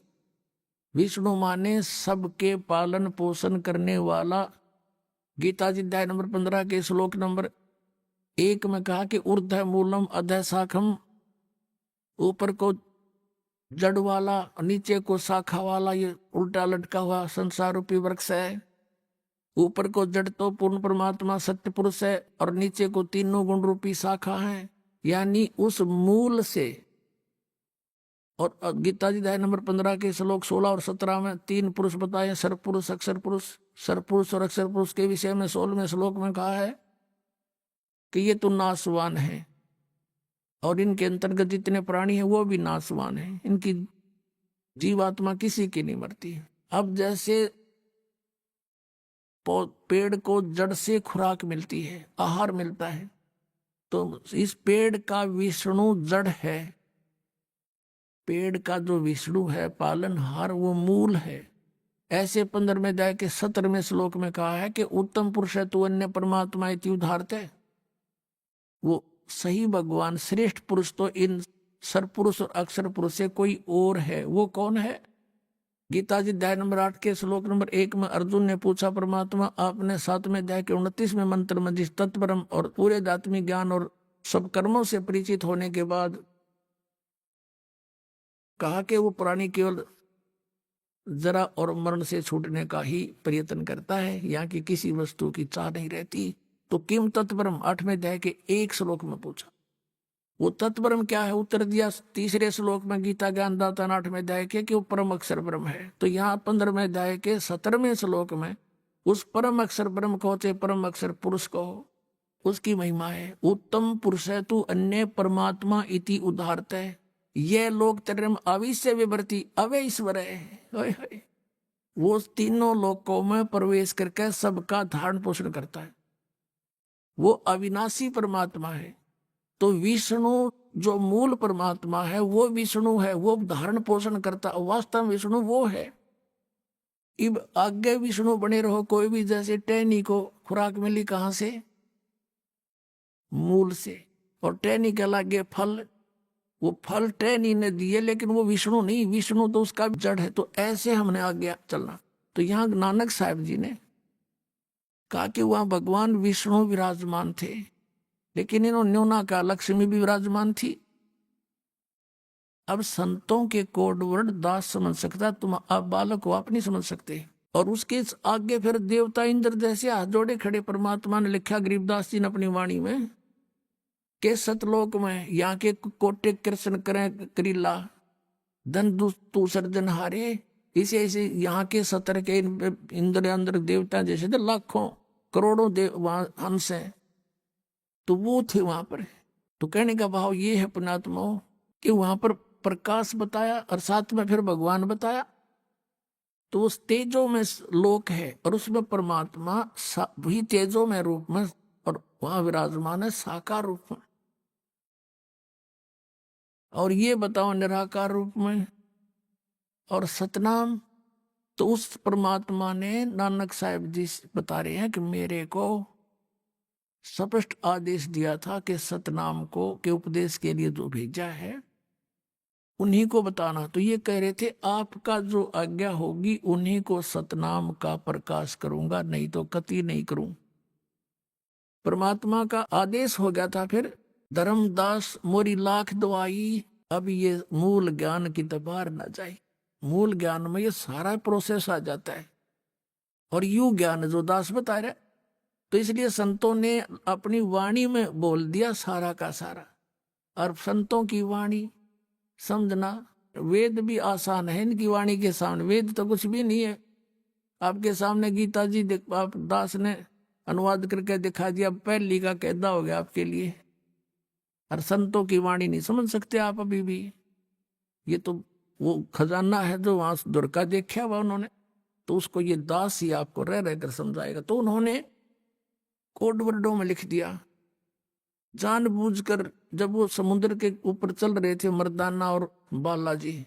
विष्णु माने सबके पालन पोषण करने वाला। गीता जी अध्याय नंबर 15 के श्लोक नंबर 1 में कहा कि ऊर्ध्व मूलम अधः शाखम, ऊपर को जड़ वाला, नीचे को शाखा वाला, ये उल्टा लटका हुआ संसार रूपी वृक्ष है। ऊपर को जड़ तो पूर्ण परमात्मा सत्य पुरुष है, और नीचे को तीनों गुण रूपी शाखा है, यानी उस मूल से। और गीता जी अध्याय नंबर 15 के श्लोक 16 और 17 में 3 पुरुष बताए, सर्वपुरुष, अक्षर पुरुष। सर्वपुरुष और अक्षर पुरुष के विषय में 16वें श्लोक में कहा है कि ये तो नाशवान है, और इनके अंतर्गत जितने प्राणी हैं वो भी नाशवान हैं। इनकी जीवात्मा किसी की नहीं मरती। अब जैसे पेड़ को जड़ से खुराक मिलती है, आहार मिलता है, तो इस पेड़ का विष्णु जड़ है। पेड़ का जो विष्णु है पालनहार, वो मूल है। ऐसे 15वें अध्याय के 17वें श्लोक में कहा है कि उत्तम पुरुष है तो अन्य परमात्मा इति उदाहरते। वो सही भगवान, श्रेष्ठ पुरुष तो इन सरपुरुष और अक्षर पुरुष से कोई और है। वो कौन है? गीता जी अध्याय नंबर 8 के श्लोक नंबर 1 में अर्जुन ने पूछा, परमात्मा आपने 7वें अध्याय के 29वें मंत्र में जिस तत्परम और पूरे आत्मिक ज्ञान और सब कर्मों से परिचित होने के बाद कहा कि वो प्राणी केवल जरा और मरण से छूटने का ही प्रयत्न करता है, यहाँ की किसी वस्तु की चाह नहीं रहती। तो किम तत्परम 8वें अध्याय के 1 श्लोक में पूछा, वो तत्परम क्या है? उत्तर दिया 3रे श्लोक में गीता ज्ञानदाता 8वें अध्याय के कि वो परम अक्षर ब्रह्म है। तो यहाँ 15वें अध्याय के 17वें श्लोक में उस परम अक्षर ब्रह्म को, चाहे परम अक्षर पुरुष को, उसकी महिमा है। उत्तम पुरुष है तू अन्य परमात्मा इति उदाहरत है। ये लोग तरम अविश्य विवर्ती अवे ईश्वर है। वो तीनों लोकों में प्रवेश करके सबका धारण पोषण करता है। वो अविनाशी परमात्मा है। तो विष्णु जो मूल परमात्मा है वो विष्णु है, वो धारण पोषण करता, वास्तव में विष्णु वो है। इब आगे विष्णु बने रहो कोई भी, जैसे टहनी को खुराक मिली कहां से? मूल से। और टहनी के लागे फल, वो फल टहनी ने दिए, लेकिन वो विष्णु नहीं, विष्णु तो उसका जड़ है। तो ऐसे हमने आगे चलना। तो यहाँ नानक साहब जी ने कहा कि वहां भगवान विष्णु विराजमान थे, लेकिन इन्होंने न्यूना का लक्ष्मी भी विराजमान थी। अब संतों के कोड वर्ड दास समझ सकता, तुम आप बालक हो, आप नहीं समझ सकते। और उसके आगे फिर देवता इंद्र जैसे हाथ जोड़े खड़े। परमात्मा ने लिखा गरीबदास जी ने अपनी वाणी में के सतलोक में यहाँ के कोटे कृष्ण करें करीला धन तू सर्जन हारे। इसे इसे यहाँ के सतर के इंद्र अंदर देवता जैसे थे, लाखों करोड़ों देव वहां हंस हैं, तो वो थे वहां पर। तो कहने का भाव ये है पुण्यात्माओं कि वहां पर प्रकाश बताया और साथ में फिर भगवान बताया। तो उस तेजो में लोक है और उसमें परमात्मा भी तेजो में रूप में और वहां विराजमान है साकार रूप में। और ये बताओ निराकार रूप में और सतनाम। तो उस परमात्मा ने नानक साहब जी बता रहे हैं कि मेरे को स्पष्ट आदेश दिया था कि सतनाम को के उपदेश के लिए जो भेजा है उन्हीं को बताना। तो ये कह रहे थे आपका जो आज्ञा होगी उन्हीं को सतनाम का प्रकाश करूंगा, नहीं तो कति नहीं करूं। परमात्मा का आदेश हो गया था। फिर धर्मदास मोरी लाख दुआई। अब ये मूल ज्ञान की दबार न जाए। मूल ज्ञान में ये सारा प्रोसेस आ जाता है और यू ज्ञान जो दास बता रहे। तो इसलिए संतों ने अपनी वाणी में बोल दिया सारा का सारा। और संतों की वाणी समझना, वेद भी आसान है इनकी वाणी के सामने। वेद तो कुछ भी नहीं है। आपके सामने गीता जी आप दास ने अनुवाद करके दिखा दिया, पहली का कैदा हो गया आपके लिए। और संतों की वाणी नहीं समझ सकते आप अभी भी। ये तो वो खजाना है जो वहां दुर्गा देखा हुआ उन्होंने, तो उसको ये दास ही आपको रह रहकर समझाएगा। तो उन्होंने कोड वर्डों में लिख दिया जानबूझकर। जब वो समुद्र के ऊपर चल रहे थे मर्दाना और बालाजी,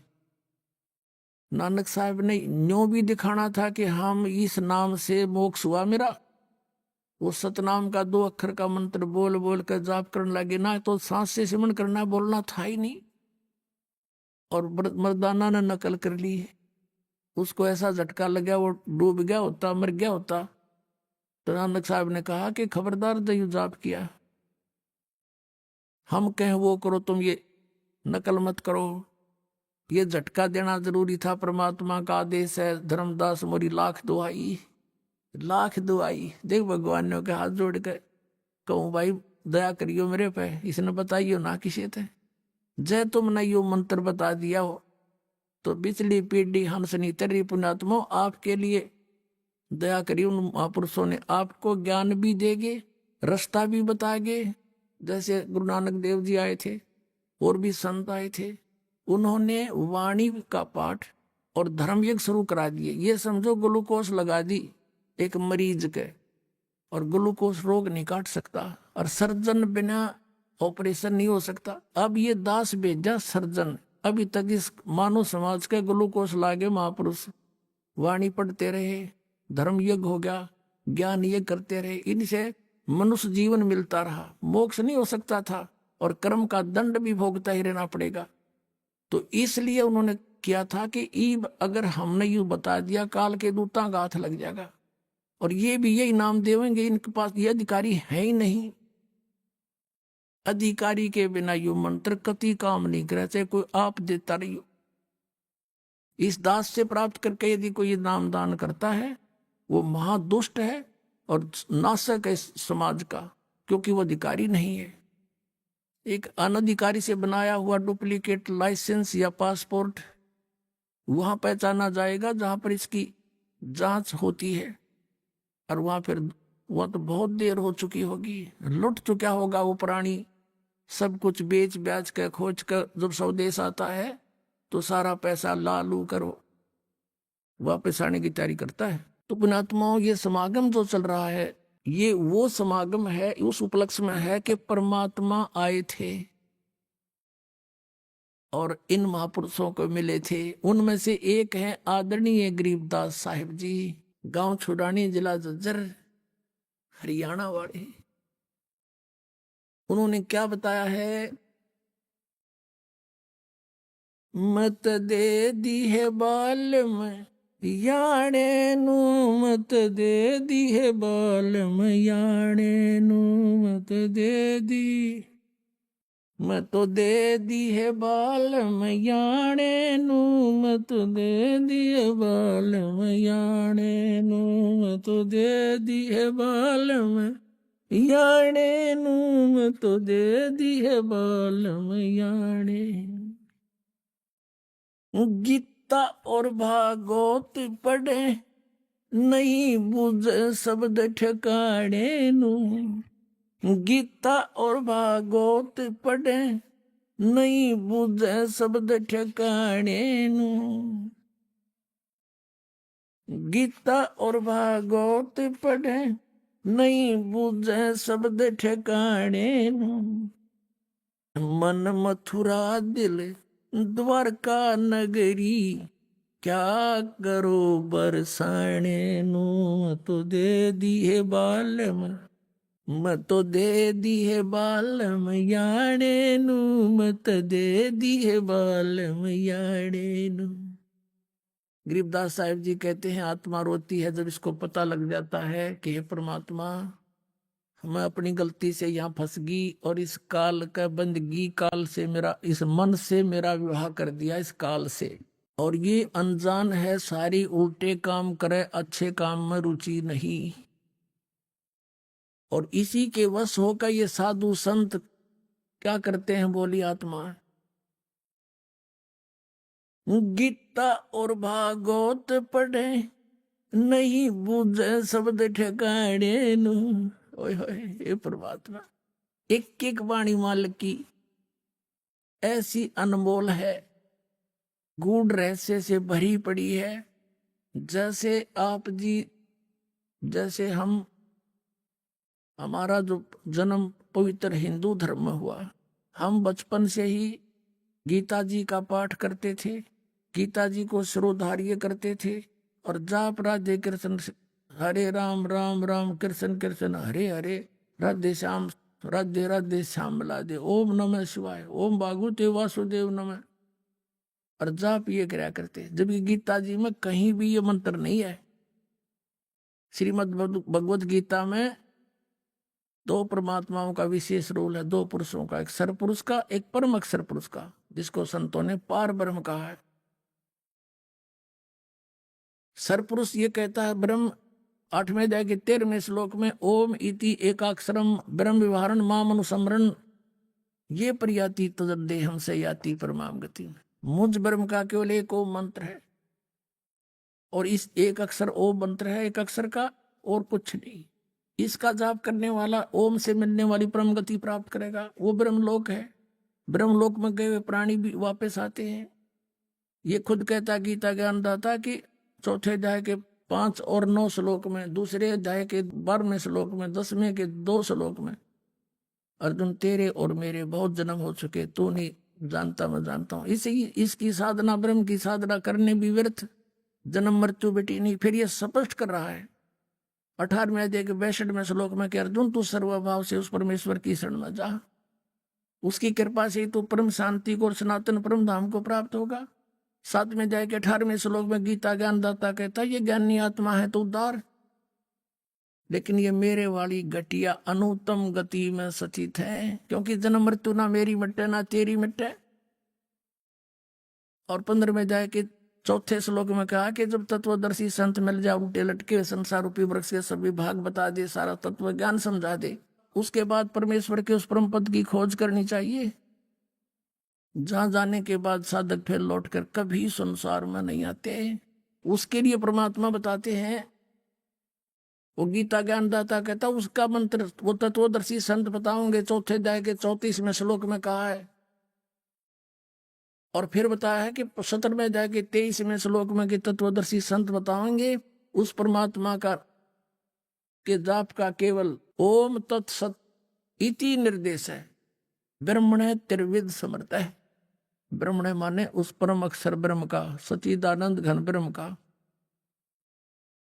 नानक साहब ने न्यों भी दिखाना था कि हम इस नाम से मोक्ष हुआ मेरा। वो सतनाम का 2 अक्षर का मंत्र बोल बोल कर जाप करने लगे ना, तो सांस से सिमरण करना बोलना था ही नहीं। और मर्दाना ने नकल कर ली। उसको ऐसा झटका लगा वो डूब गया होता, मर गया होता। तो नानक साहब ने कहा कि खबरदार दयु जाप किया, हम कहें वो करो, तुम ये नकल मत करो। ये झटका देना जरूरी था। परमात्मा का आदेश है। धर्मदास मोरी लाख दुआई, लाख दुआई। देख भगवान ने के हाथ जोड़ कर कहूँ भाई दया करियो मेरे पे, इसने बताइयो ना किसी थे। जय तुमने यो मंत्र बता दिया हो तो बिचली पीढ़ी हंसनी तेरी पुण्यात्मो, आपके लिए दया करिए। उन महापुरुषों ने आपको ज्ञान भी देंगे, रास्ता भी बताएंगे। जैसे गुरु नानक देव जी आए थे और भी संत आए थे, उन्होंने वाणी का पाठ और धर्मयज्ञ शुरू करा दिए। ये समझो ग्लूकोज लगा दी एक मरीज के, और ग्लूकोज रोग नहीं काट सकता। और सर्जन बिना ऑपरेशन नहीं हो सकता। अब ये दास भेजा सर्जन। अभी तक इस मानव समाज के ग्लूकोज लागे महापुरुष वाणी पढ़ते रहे, धर्म यज्ञ हो गया, ज्ञान यज्ञ करते रहे। इनसे मनुष्य जीवन मिलता रहा, मोक्ष नहीं हो सकता था और कर्म का दंड भी भोगता ही रहना पड़ेगा। तो इसलिए उन्होंने किया था कि अगर हमने यूं बता दिया काल के दूता का हाथ लग जाएगा और ये भी यही नाम देवेंगे। इनके पास ये अधिकारी है ही नहीं। अधिकारी के बिना यो मंत्र कति काम नहीं करे, चाहे कोई आप देता रही हो। इस दास से प्राप्त करके यदि कोई ये नाम दान करता है वो महादुष्ट है और नाशक है समाज का, क्योंकि वो अधिकारी नहीं है। एक अनधिकारी से बनाया हुआ डुप्लीकेट लाइसेंस या पासपोर्ट वहां पहचाना जाएगा जहां पर इसकी जांच होती है, और वहां फिर वह तो बहुत देर हो चुकी होगी, लुट चुका होगा वो प्राणी। सब कुछ बेच ब्याज कर खोज कर जब स्वदेश आता है तो सारा पैसा लालू करो वापस आने की तैयारी करता है। तो पुण्यात्माओं, ये समागम जो चल रहा है ये वो समागम है, उस उपलक्ष्य में है कि परमात्मा आए थे और इन महापुरुषों को मिले थे। उनमें से एक है आदरणीय गरीबदास साहिब जी, गांव छुड़ानी, जिला झज्जर, हरियाणा वाले। उन्होंने क्या बताया है? मत दे दी है बाल में याणे नू, मत दे दी है बाल में याणे नू, मत दे दी, मैं तो दे दी है बाल में याणे नू, मैं तो दे दी है बाल में याणे नू, मैं तो दे दी है बाल में याणे नू, मैं तो दे दी है बाल में याणे। गीता और भागवत पढ़े नहीं बुझे शब्द ठिकाने नू, गीता और भागवत पढ़े नहीं बूझे शब्द ठिकाने नू। गीता और भागवत पढ़े नहीं बूझे शब्द ठिकाने नू। मन मथुरा दिल द्वारका नगरी, क्या करो बरसाने नू। तो दे दी है बालम, मत दे दी है बालम याने नू, मत दे दी है बालम याने नू। गरीबदास साहिब जी कहते हैं आत्मा रोती है जब इसको पता लग जाता है कि हे परमात्मा, मैं अपनी गलती से यहाँ फंस गई और इस काल का बंदगी काल से मेरा, इस मन से मेरा विवाह कर दिया इस काल से, और ये अनजान है सारी, उल्टे काम करे अच्छे काम में रुचि नहीं। और इसी के वश होकर ये साधु संत क्या करते हैं, बोली आत्मा, गीता और भागवत पढ़े नहीं बूझे शब्द ठिकाने नू। ओए होए हे परमात्मा, एक एक वाणी माल की ऐसी अनमोल है, गूढ़ रहस्य से भरी पड़ी है। जैसे आप जी, जैसे हमारा जो जन्म पवित्र हिंदू धर्म में हुआ, हम बचपन से ही गीता जी का पाठ करते थे, गीता जी को शिरोधार्य करते थे, और जाप राधे कृष्ण हरे राम राम राम कृष्ण कृष्ण हरे हरे, राधे श्याम राधे राधे श्याम मिला ओम नमः शिवाय, ओम भागवते वासुदेव नमः, और जाप ये कराया करते। जबकि गीता जी में कहीं भी ये मंत्र नहीं है। श्रीमद् भगवत गीता में दो परमात्माओं का विशेष रोल है, दो पुरुषों का, एक सरपुरुष का, एक परम अक्षर पुरुष का, जिसको संतों ने पार ब्रह्म कहा है। सरपुरुष ये कहता है ब्रह्म, 8वें अध्याय के 13वें श्लोक में, ओम इति एकाक्षरम ब्रह्म विवरण माम अनुसमरण ये प्रयाति तदे हमसे याति परमाम गति। मुझ ब्रह्म का केवल एक ओम मंत्र है, और इस एक अक्षर ओम मंत्र है, एक अक्षर का, और कुछ नहीं। इसका जाप करने वाला ओम से मिलने वाली परम गति प्राप्त करेगा, वो ब्रह्मलोक है। ब्रह्मलोक में गए हुए प्राणी भी वापस आते हैं। ये खुद कहता गीता ज्ञानदाता कि चौथे अध्याय के 5 और 9 श्लोक में, दूसरे अध्याय के 12वें श्लोक में, 10वें के 2 श्लोक में, अर्जुन तेरे और मेरे बहुत जन्म हो चुके, तू नहीं जानता मैं जानता हूं। इसकी साधना, ब्रह्म की साधना करने भी व्यर्थ, जन्म मृत्यु बेटी नहीं। फिर ये स्पष्ट कर रहा है 18वें अध्याय के 62वें श्लोक में कि अर्जुन तू सर्वभाव से उस परमेश्वर की शरण में जा, उसकी कृपा से तू परम शांति को और सनातन परम धाम को प्राप्त होगा। 7वें अध्याय के 18वें श्लोक में गीता ज्ञानदाता कहता ये ज्ञानी आत्मा है तो उद्धार, लेकिन ये मेरे वाली घटिया अनुत्तम गति में सचित है, क्योंकि जन्म मृत्यु ना मेरी मिटे ना तेरी मिटे। और 15वें अध्याय के 4थे श्लोक में कहा कि जब तत्वदर्शी संत मिल जाए, उल्टे लटके संसार रूपी वृक्ष के सभी भाग बता दे, सारा तत्व ज्ञान समझा दे, उसके बाद परमेश्वर के उस परम पद की खोज करनी चाहिए, जहां जाने के बाद साधक फिर लौटकर कभी संसार में नहीं आते। उसके लिए परमात्मा बताते हैं, वो गीता ज्ञानदाता कहता उसका मंत्र वो तत्वदर्शी संत बताओगे। 4थे अध्याय के 34वें श्लोक में कहा है, और फिर बताया है कि 17वें अध्याय के 23वें श्लोक में कि तत्वदर्शी संत बताएंगे उस परमात्मा का के जाप का केवल ओम तत्सत इति निर्देश है। ब्रह्मणे त्रिविध समर्थ है। ब्रह्मणे माने उस परम अक्षर ब्रह्म का, सच्चिदानंद घन ब्रह्म का,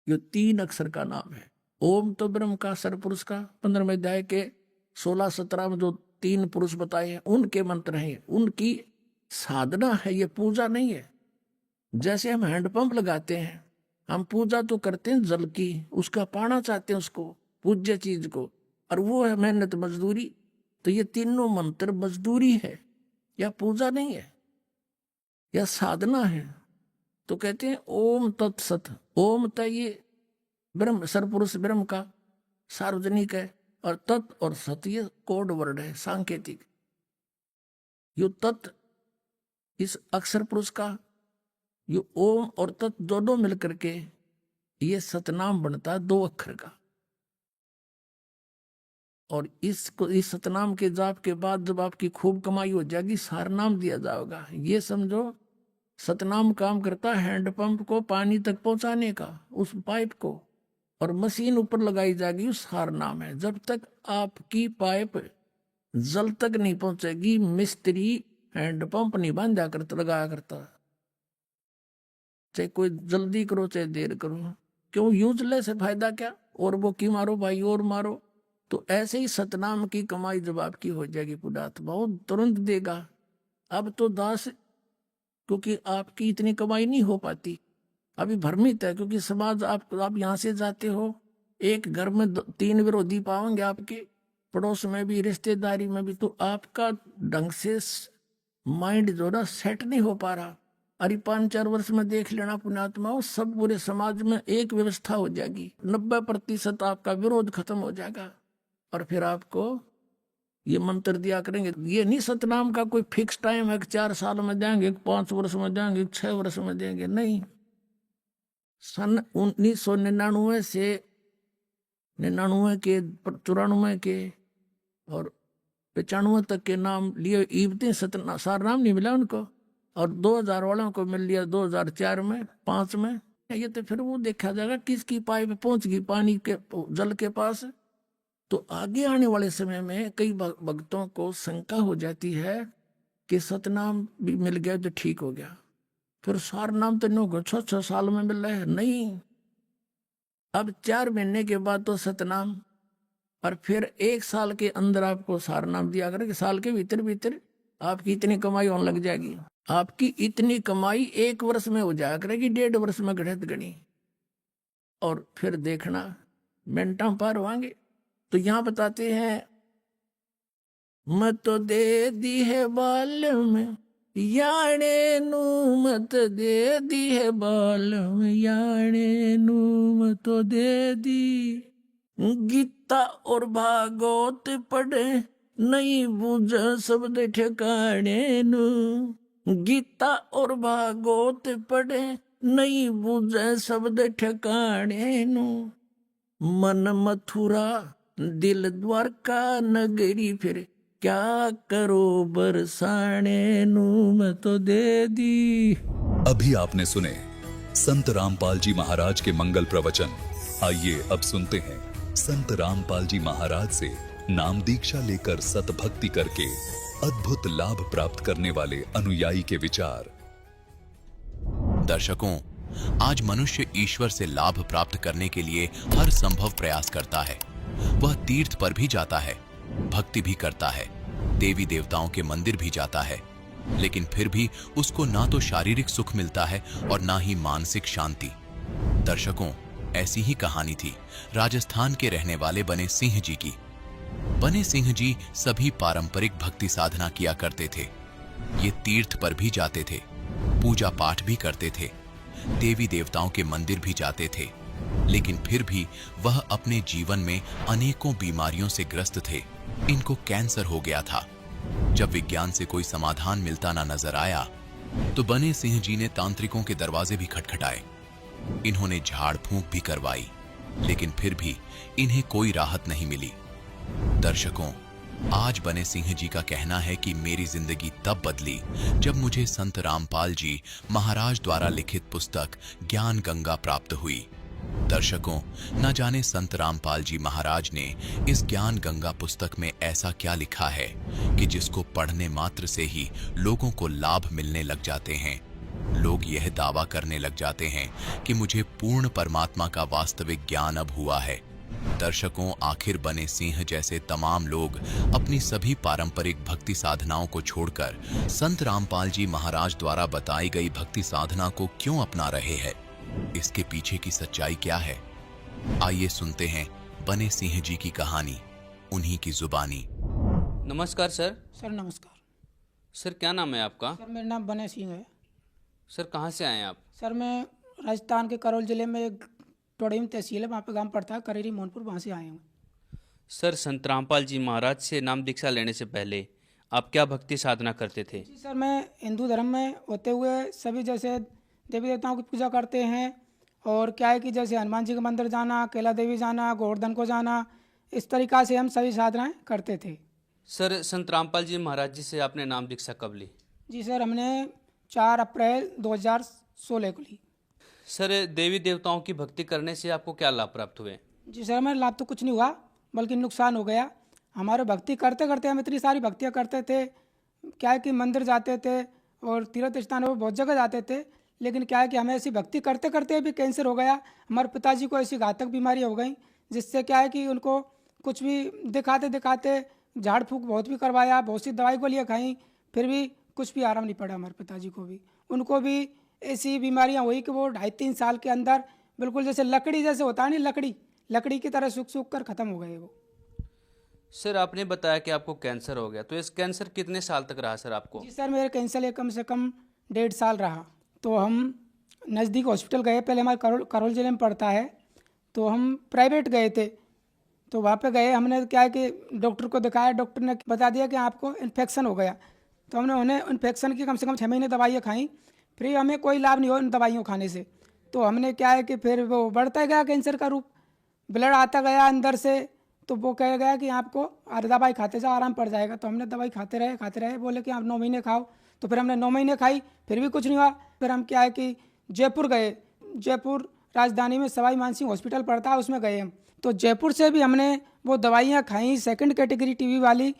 ये 3 अक्षर का नाम है। ओम तो ब्रह्म का, सरपुरुष का। 15वें अध्याय के 16-17 में जो 3 पुरुष बताए हैं उनके मंत्र हैं, उनकी साधना है, ये पूजा नहीं है। जैसे हम हैंडपंप लगाते हैं, हम पूजा तो करते हैं जल की, उसका पाना चाहते हैं उसको, पूज्य चीज को, और वो है मेहनत मजदूरी। तो ये तीनों मंत्र मजदूरी है या पूजा नहीं है, या साधना है। तो कहते हैं ओम तत्सत। ओम तो ये ब्रह्म, सरपुरुष ब्रह्म का सार्वजनिक है, और तत् और सत ये कोड वर्ड है, सांकेतिक। यो तत् इस अक्षर पुरुष का, ये ओम और तत् दोनों मिलकर के ये सतनाम बनता है 2 अक्षर का। और इस सतनाम के जाप के बाद जब आपकी खूब कमाई हो जाएगी, सारनाम दिया जाएगा। ये समझो सतनाम काम करता है हैंडपंप को पानी तक पहुंचाने का, उस पाइप को, और मशीन ऊपर लगाई जाएगी, उस सारनाम है। जब तक आपकी पाइप जल तक नहीं पहुंचेगी, मिस्त्री हैंडपंप नहीं बांधा करता, लगाया करता, चाहे कोई जल्दी करो चाहे देर करो। क्यों? यूजलेस है, फायदा क्या? और वो की मारो भाई और मारो। तो ऐसे ही सतनाम की कमाई जब आपकी हो जाएगी पुण्यात्मा, वो तुरंत देगा। अब तो दास, क्योंकि आपकी इतनी कमाई नहीं हो पाती, अभी भ्रमित है, क्योंकि समाज आप यहाँ से जाते हो, एक घर में 3 विरोधी पाओगे आपके, पड़ोस में भी रिश्तेदारी में भी, तो आपका ढंग से माइंड जो ना सेट नहीं हो पा रहा। अरे 5-4 वर्ष में देख लेना पुण्यात्माओं, सब पूरे समाज में एक व्यवस्था हो जाएगी, 90% आपका विरोध खत्म हो जाएगा। और फिर आपको ये मंत्र दिया करेंगे। ये नहीं सतनाम का कोई फिक्स टाइम है कि 4 साल में देंगे, 5 वर्ष में देंगे, 6 वर्ष में देंगे, नहीं। सन 1999 से 99 के 94 के और 95 तक के नाम लिए, इबते सारनाम नहीं मिला उनको, और 2000 वालों को मिल लिया 2004 में 5 में। ये तो फिर वो देखा जाएगा किसकी पाइप पहुंच गई पानी के जल के पास। तो आगे आने वाले समय में कई भक्तों को शंका हो जाती है कि सतनाम भी मिल गया तो ठीक हो गया, फिर सारनाम तो 9-6 साल में मिल रहा है। नहीं, अब 4 महीने के बाद तो सतनाम, और फिर 1 साल के अंदर आपको सारनाम दिया करें कि साल के भीतर भीतर आपकी इतनी कमाई होने लग जाएगी। आपकी इतनी कमाई 1 वर्ष में हो जाया करेगी, 1.5 वर्ष में गणित गणी, और फिर देखना मिनटा पार होंगे। तो यहां बताते हैं, मत दे दी है बाल में याने नू, मत दे दी है बाल में याने नू, मत दे दी। गीता और भागवत पढ़े नहीं बूझ शब्द ठिकाने नू, गीता और भागवत पढ़े नहीं बूझ शब्द ठिकाने नू। मन मथुरा दिल द्वारका नगरी, फिर क्या करो बरसाने नू, मैं तो दे दी। अभी आपने सुने संत रामपाल जी महाराज के मंगल प्रवचन। आइए अब सुनते हैं संत रामपाल जी महाराज से नाम दीक्षा लेकर सतभक्ति करके अद्भुत लाभ प्राप्त करने वाले अनुयायी के विचार। दर्शकों, आज मनुष्य ईश्वर से लाभ प्राप्त करने के लिए हर संभव प्रयास करता है। वह तीर्थ पर भी जाता है, भक्ति भी करता है, देवी देवताओं के मंदिर भी जाता है, लेकिन फिर भी उसको ना तो शारीरिक सुख मिलता है और ना ही मानसिक शांति। दर्शकों, ऐसी ही कहानी थी राजस्थान के रहने वाले बने सिंह जी की। बने सिंह जी सभी पारंपरिक भक्ति साधना किया करते थे। ये तीर्थ पर भी जाते थे, पूजा पाठ भी करते थे, देवी देवताओं के मंदिर भी जाते थे, लेकिन फिर भी वह अपने जीवन में अनेकों बीमारियों से ग्रस्त थे। इनको कैंसर हो गया था। जब विज्ञान से कोई समाधान मिलता ना नजर आया तो बने सिंह जी ने तांत्रिकों के दरवाजे भी खटखटाए। इन्होंने झाड़ फूंक भी करवाई, लेकिन फिर भी इन्हें कोई राहत नहीं मिली। दर्शकों, आज बने सिंह जी का कहना है कि मेरी जिंदगी तब बदली जब मुझे संत रामपाल जी महाराज द्वारा लिखित पुस्तक ज्ञान गंगा प्राप्त हुई। दर्शकों, न जाने संत रामपाल जी महाराज ने इस ज्ञान गंगा पुस्तक में ऐसा क्या लिखा है कि जिसको पढ़ने मात्र से ही लोगों को लाभ मिलने लग जाते हैं। लोग यह दावा करने लग जाते हैं कि मुझे पूर्ण परमात्मा का वास्तविक ज्ञान अब हुआ है। दर्शकों, आखिर बने सिंह जैसे तमाम लोग अपनी सभी पारंपरिक भक्ति साधनाओं को छोड़कर संत रामपाल जी महाराज द्वारा बताई गई भक्ति साधना को क्यों अपना रहे हैं? इसके पीछे की सच्चाई क्या है? आइए सुनते हैं बने सिंह जी की कहानी, उन्हीं की जुबानी। नमस्कार सर। सर नमस्कार। सर क्या नाम है आपका? सर मेरा नाम बने सिंह है। सर कहाँ से आए हैं आप? सर मैं राजस्थान के करौल ज़िले में एक टोड़ीम तहसील है, वहाँ पे गांव पड़ता है करेरी मोहनपुर, वहाँ से आए हूँ। सर संत रामपाल जी महाराज से नाम दीक्षा लेने से पहले आप क्या भक्ति साधना करते थे? जी सर, मैं हिंदू धर्म में होते हुए सभी जैसे देवी देवताओं की पूजा करते हैं, और क्या है कि जैसे हनुमान जी के मंदिर जाना, कैला देवी जाना, गोवर्धन को जाना, इस तरीक़ा से हम सभी साधनाएं करते थे। सर, संत रामपाल जी महाराज जी से आपने नाम दीक्षा कब ली? जी सर, हमने 4 अप्रैल 2016 को ली। सर, देवी देवताओं की भक्ति करने से आपको क्या लाभ प्राप्त हुए? जी सर, हमें लाभ तो कुछ नहीं हुआ बल्कि नुकसान हो गया। हमारे भक्ति करते करते हम इतनी सारी भक्तियाँ करते थे, क्या है कि मंदिर जाते थे और तीर्थ स्थानों पर बहुत जगह जाते थे, लेकिन क्या है कि हमें ऐसी भक्ति करते करते भी कैंसर हो गया। हमारे पिताजी को ऐसी घातक बीमारी हो गई जिससे क्या है कि उनको कुछ भी दिखाते दिखाते झाड़ फूक बहुत भी करवाया, बहुत सी दवाई गोलियाँ खाई, फिर भी कुछ भी आराम नहीं पड़ा हमारे पिताजी को भी। उनको भी ऐसी बीमारियां हुई कि वो 2.5-3 साल के अंदर बिल्कुल जैसे लकड़ी जैसे होता है नहीं, लकड़ी की तरह सूख सूख कर ख़त्म हो गए वो। सर, आपने बताया कि आपको कैंसर हो गया, तो इस कैंसर कितने साल तक रहा सर आपको? जी सर, मेरे कैंसर ये कम से कम 1.5 साल रहा। तो हम नज़दीक हॉस्पिटल गए, पहले हमारे करोल जिले में पड़ता है, तो हम प्राइवेट गए थे। तो वहाँ पे गए, हमने क्या है कि डॉक्टर को दिखाया, डॉक्टर ने बता दिया कि आपको इन्फेक्शन हो गया। तो हमने उन्हें इन्फेक्शन की कम से कम 6 महीने दवाइयाँ खाई, फिर हमें कोई लाभ नहीं हुआ उन दवाइयों खाने से। तो हमने क्या है कि फिर वो बढ़ता गया कैंसर का रूप, ब्लड आता गया अंदर से, तो वो कह गया कि आपको दवाई खाते जाओ आराम पड़ जाएगा। तो हमने दवाई खाते रहे, बोले कि आप 9 महीने खाओ। तो फिर हमने 9 महीने खाई, फिर भी कुछ नहीं हुआ। फिर हम क्या है कि जयपुर गए, जयपुर राजधानी में सवाई मानसिंह हॉस्पिटल पड़ता है, उसमें गए हम। तो जयपुर से भी हमने वो दवाइयाँ खाई 2nd कैटेगरी टीबी वाली,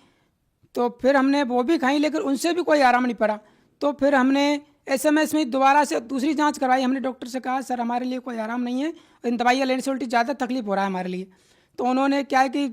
तो फिर हमने वो भी खाई, लेकिन उनसे भी कोई आराम नहीं पड़ा। तो फिर हमने SMS में दोबारा से दूसरी जांच करवाई। हमने डॉक्टर से कहा सर हमारे लिए कोई आराम नहीं है, इन दवाइयाँ लेने से उल्टी ज़्यादा तकलीफ हो रहा है हमारे लिए। तो उन्होंने क्या है कि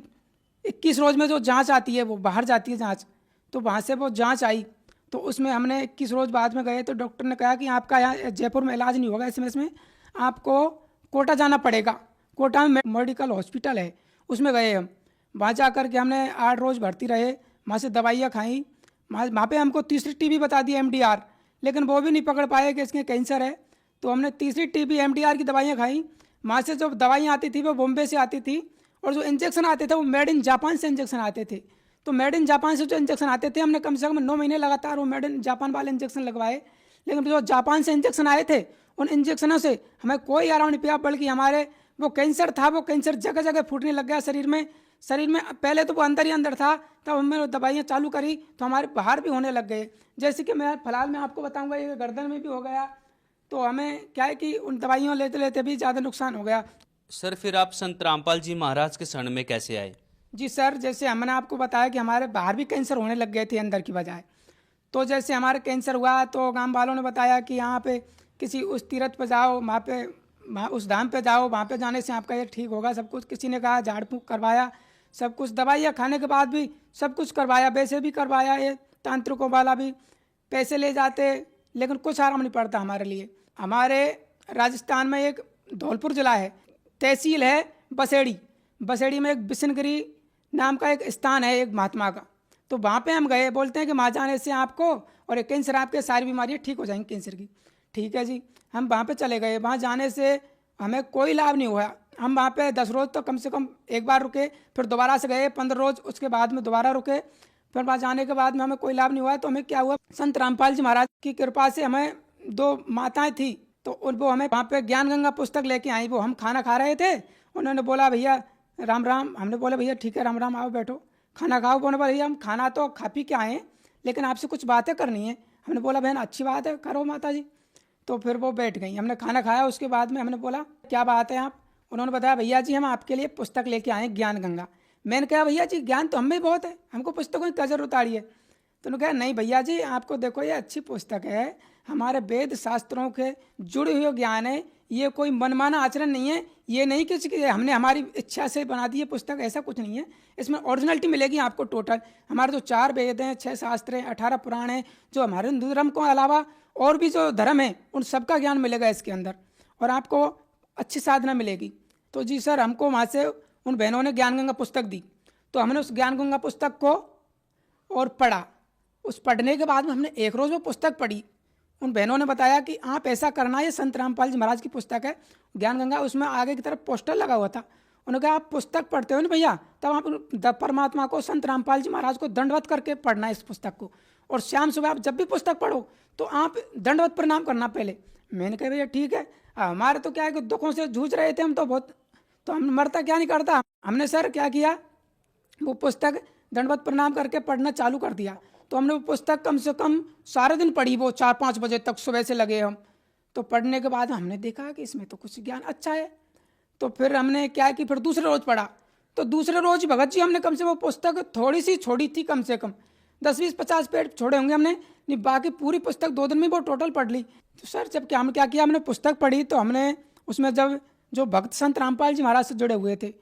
21 रोज़ में जो जांच आती है वो बाहर जाती है जांच, तो वहाँ से वो जांच आई। तो उसमें हमने 21 रोज़ बाद में गए, तो डॉक्टर ने कहा कि आपका यहाँ जयपुर में इलाज नहीं होगा, SMS में आपको कोटा जाना पड़ेगा। कोटा में मेडिकल हॉस्पिटल है, उसमें गए हम। वहाँ जा कर के हमने 8 रोज़ भर्ती रहे, वहाँ से दवाइयाँ खाई। वहाँ पे हमको तीसरी टीबी बता दी MDR, लेकिन वो भी नहीं पकड़ पाए कि इसके कैंसर है। तो हमने तीसरी टीबी MDR की दवाइयाँ खाई। वहाँ से जो दवाइयाँ आती थी वो बॉम्बे से आती थी, और जो इंजेक्शन आते थे वो मेड इन जापान से इंजेक्शन आते थे। तो मेड इन जापान से जो इंजेक्शन आते थे, हमने कम से कम 9 महीने लगातार वो मेड इन जापान वाले इंजेक्शन लगवाए, लेकिन जो जापान से इंजेक्शन आए थे उन इंजेक्शनों से हमें कोई आराम नहीं पाया, बल्कि हमारे वो कैंसर था, वो कैंसर जगह जगह फूटने लग गया शरीर में। पहले तो वो अंदर ही अंदर था, तब हमने दवाइयाँ चालू करी तो हमारे बाहर भी होने लग गए। जैसे कि मैं फिलहाल में आपको बताऊंगा, ये गर्दन में भी हो गया। तो हमें क्या है कि उन दवाइयों लेते लेते भी ज़्यादा नुकसान हो गया। सर, फिर आप संत रामपाल जी महाराज के शरण में कैसे आए? जी सर, जैसे हमने आपको बताया कि हमारे बाहर भी कैंसर होने लग गए थे अंदर की बजाय। तो जैसे हमारे कैंसर हुआ तो गांव वालों ने बताया कि यहाँ पे किसी उस तीर्थ पे जाओ, वहाँ उस धाम पे जाओ, वहाँ पे जाने से आपका ये ठीक होगा। सब कुछ किसी ने कहा, झाड़ फूँक करवाया, सब कुछ दवाइयाँ खाने के बाद भी सब कुछ करवाया, वैसे भी करवाया, ये तांत्रिकों वाला भी पैसे ले जाते, लेकिन कुछ आराम नहीं पड़ता हमारे लिए। हमारे राजस्थान में एक धौलपुर ज़िला है, तहसील है बसेड़ी में एक बिशनगिरी नाम का एक स्थान है एक महात्मा का। तो वहाँ पे हम गए, बोलते हैं कि वहाँ जाने से आपको और एक कैंसर आपके सारी बीमारियाँ ठीक हो जाएंगी कैंसर की। ठीक है जी, हम वहाँ पे चले गए। वहाँ जाने से हमें कोई लाभ नहीं हुआ। हम वहाँ पे 10 रोज़ तो कम से कम एक बार रुके, फिर दोबारा से गए 15 रोज़, उसके बाद में दोबारा रुके। फिर वहाँ जाने के बाद में हमें कोई लाभ नहीं हुआ। तो हमें क्या हुआ, संत रामपाल जी महाराज की कृपा से हमें 2 माताएं थी, तो वो हमें वहाँ पे ज्ञान गंगा पुस्तक लेके आई। वो हम खाना खा रहे थे, उन्होंने बोला भैया राम राम। हमने बोला भैया ठीक है राम राम, आओ बैठो खाना खाओ। बोले भैया हम खाना तो खा पी के आए, लेकिन आपसे कुछ बातें करनी है। हमने बोला बहन अच्छी बात है, करो माता जी। तो फिर वो बैठ गई, हमने खाना खाया। उसके बाद में हमने बोला क्या बात है आप? उन्होंने बताया भैया जी हम आपके लिए पुस्तक लेके आए ज्ञान गंगा। मैंने कहा भैया जी ज्ञान तो हमें बहुत है, हमको पुस्तकों की क्या जरूरत उतारी है? तो उन्होंने कहा नहीं भैया जी आपको देखो ये अच्छी पुस्तक है, हमारे वेद शास्त्रों के जुड़े हुए ज्ञान है, ये कोई मनमाना आचरण नहीं है, ये नहीं कि हमने हमारी इच्छा से बना दी है पुस्तक, ऐसा कुछ नहीं है। इसमें ओरिजिनलिटी मिलेगी आपको टोटल। हमारे जो 4 वेद हैं, 6 शास्त्र हैं, 18 पुराण हैं, जो हमारे हिंदू धर्म के अलावा और भी जो धर्म है उन सबका ज्ञान मिलेगा इसके अंदर, और आपको अच्छी साधना मिलेगी। तो जी सर, हमको वहाँ से उन बहनों ने ज्ञान गंगा पुस्तक दी, तो हमने उस ज्ञान गंगा पुस्तक को और पढ़ा। उस पढ़ने के बाद में हमने 1 रोज़ वो पुस्तक पढ़ी। उन बहनों ने बताया कि आप ऐसा करना, ये संत रामपाल जी महाराज की पुस्तक है ज्ञान गंगा, उसमें आगे की तरफ पोस्टर लगा हुआ था। उन्होंने कहा आप पुस्तक पढ़ते हो ना भैया, तब आप परमात्मा को, संत रामपाल जी महाराज को दंडवत करके पढ़ना इस पुस्तक को, और शाम सुबह आप जब भी पुस्तक पढ़ो तो आप दंडवत प्रणाम करना पहले। मैंने कहा भैया ठीक है। हमारे तो क्या है कि दुखों से जूझ रहे थे हम तो बहुत, तो हम मरता क्या नहीं करता। हमने सर क्या किया, वो पुस्तक दंडवत प्रणाम करके पढ़ना चालू कर दिया। तो हमने वो पुस्तक कम से कम सारे दिन पढ़ी, वो 4-5 बजे तक सुबह से लगे हम। तो पढ़ने के बाद हमने देखा कि इसमें तो कुछ ज्ञान अच्छा है। तो फिर हमने क्या कि फिर दूसरे रोज़ पढ़ा। तो दूसरे रोज़ भगत जी हमने कम से वो पुस्तक थोड़ी सी छोड़ी थी, कम से कम 10-20-50 पेज छोड़े होंगे हमने, नहीं बाकी पूरी पुस्तक 2 दिन में वो टोटल पढ़ ली। तो सर जब क्या हमने क्या किया, हमने पुस्तक पढ़ी तो हमने उसमें जब जो भक्त संत रामपाल जी महाराज से जुड़े हुए थे,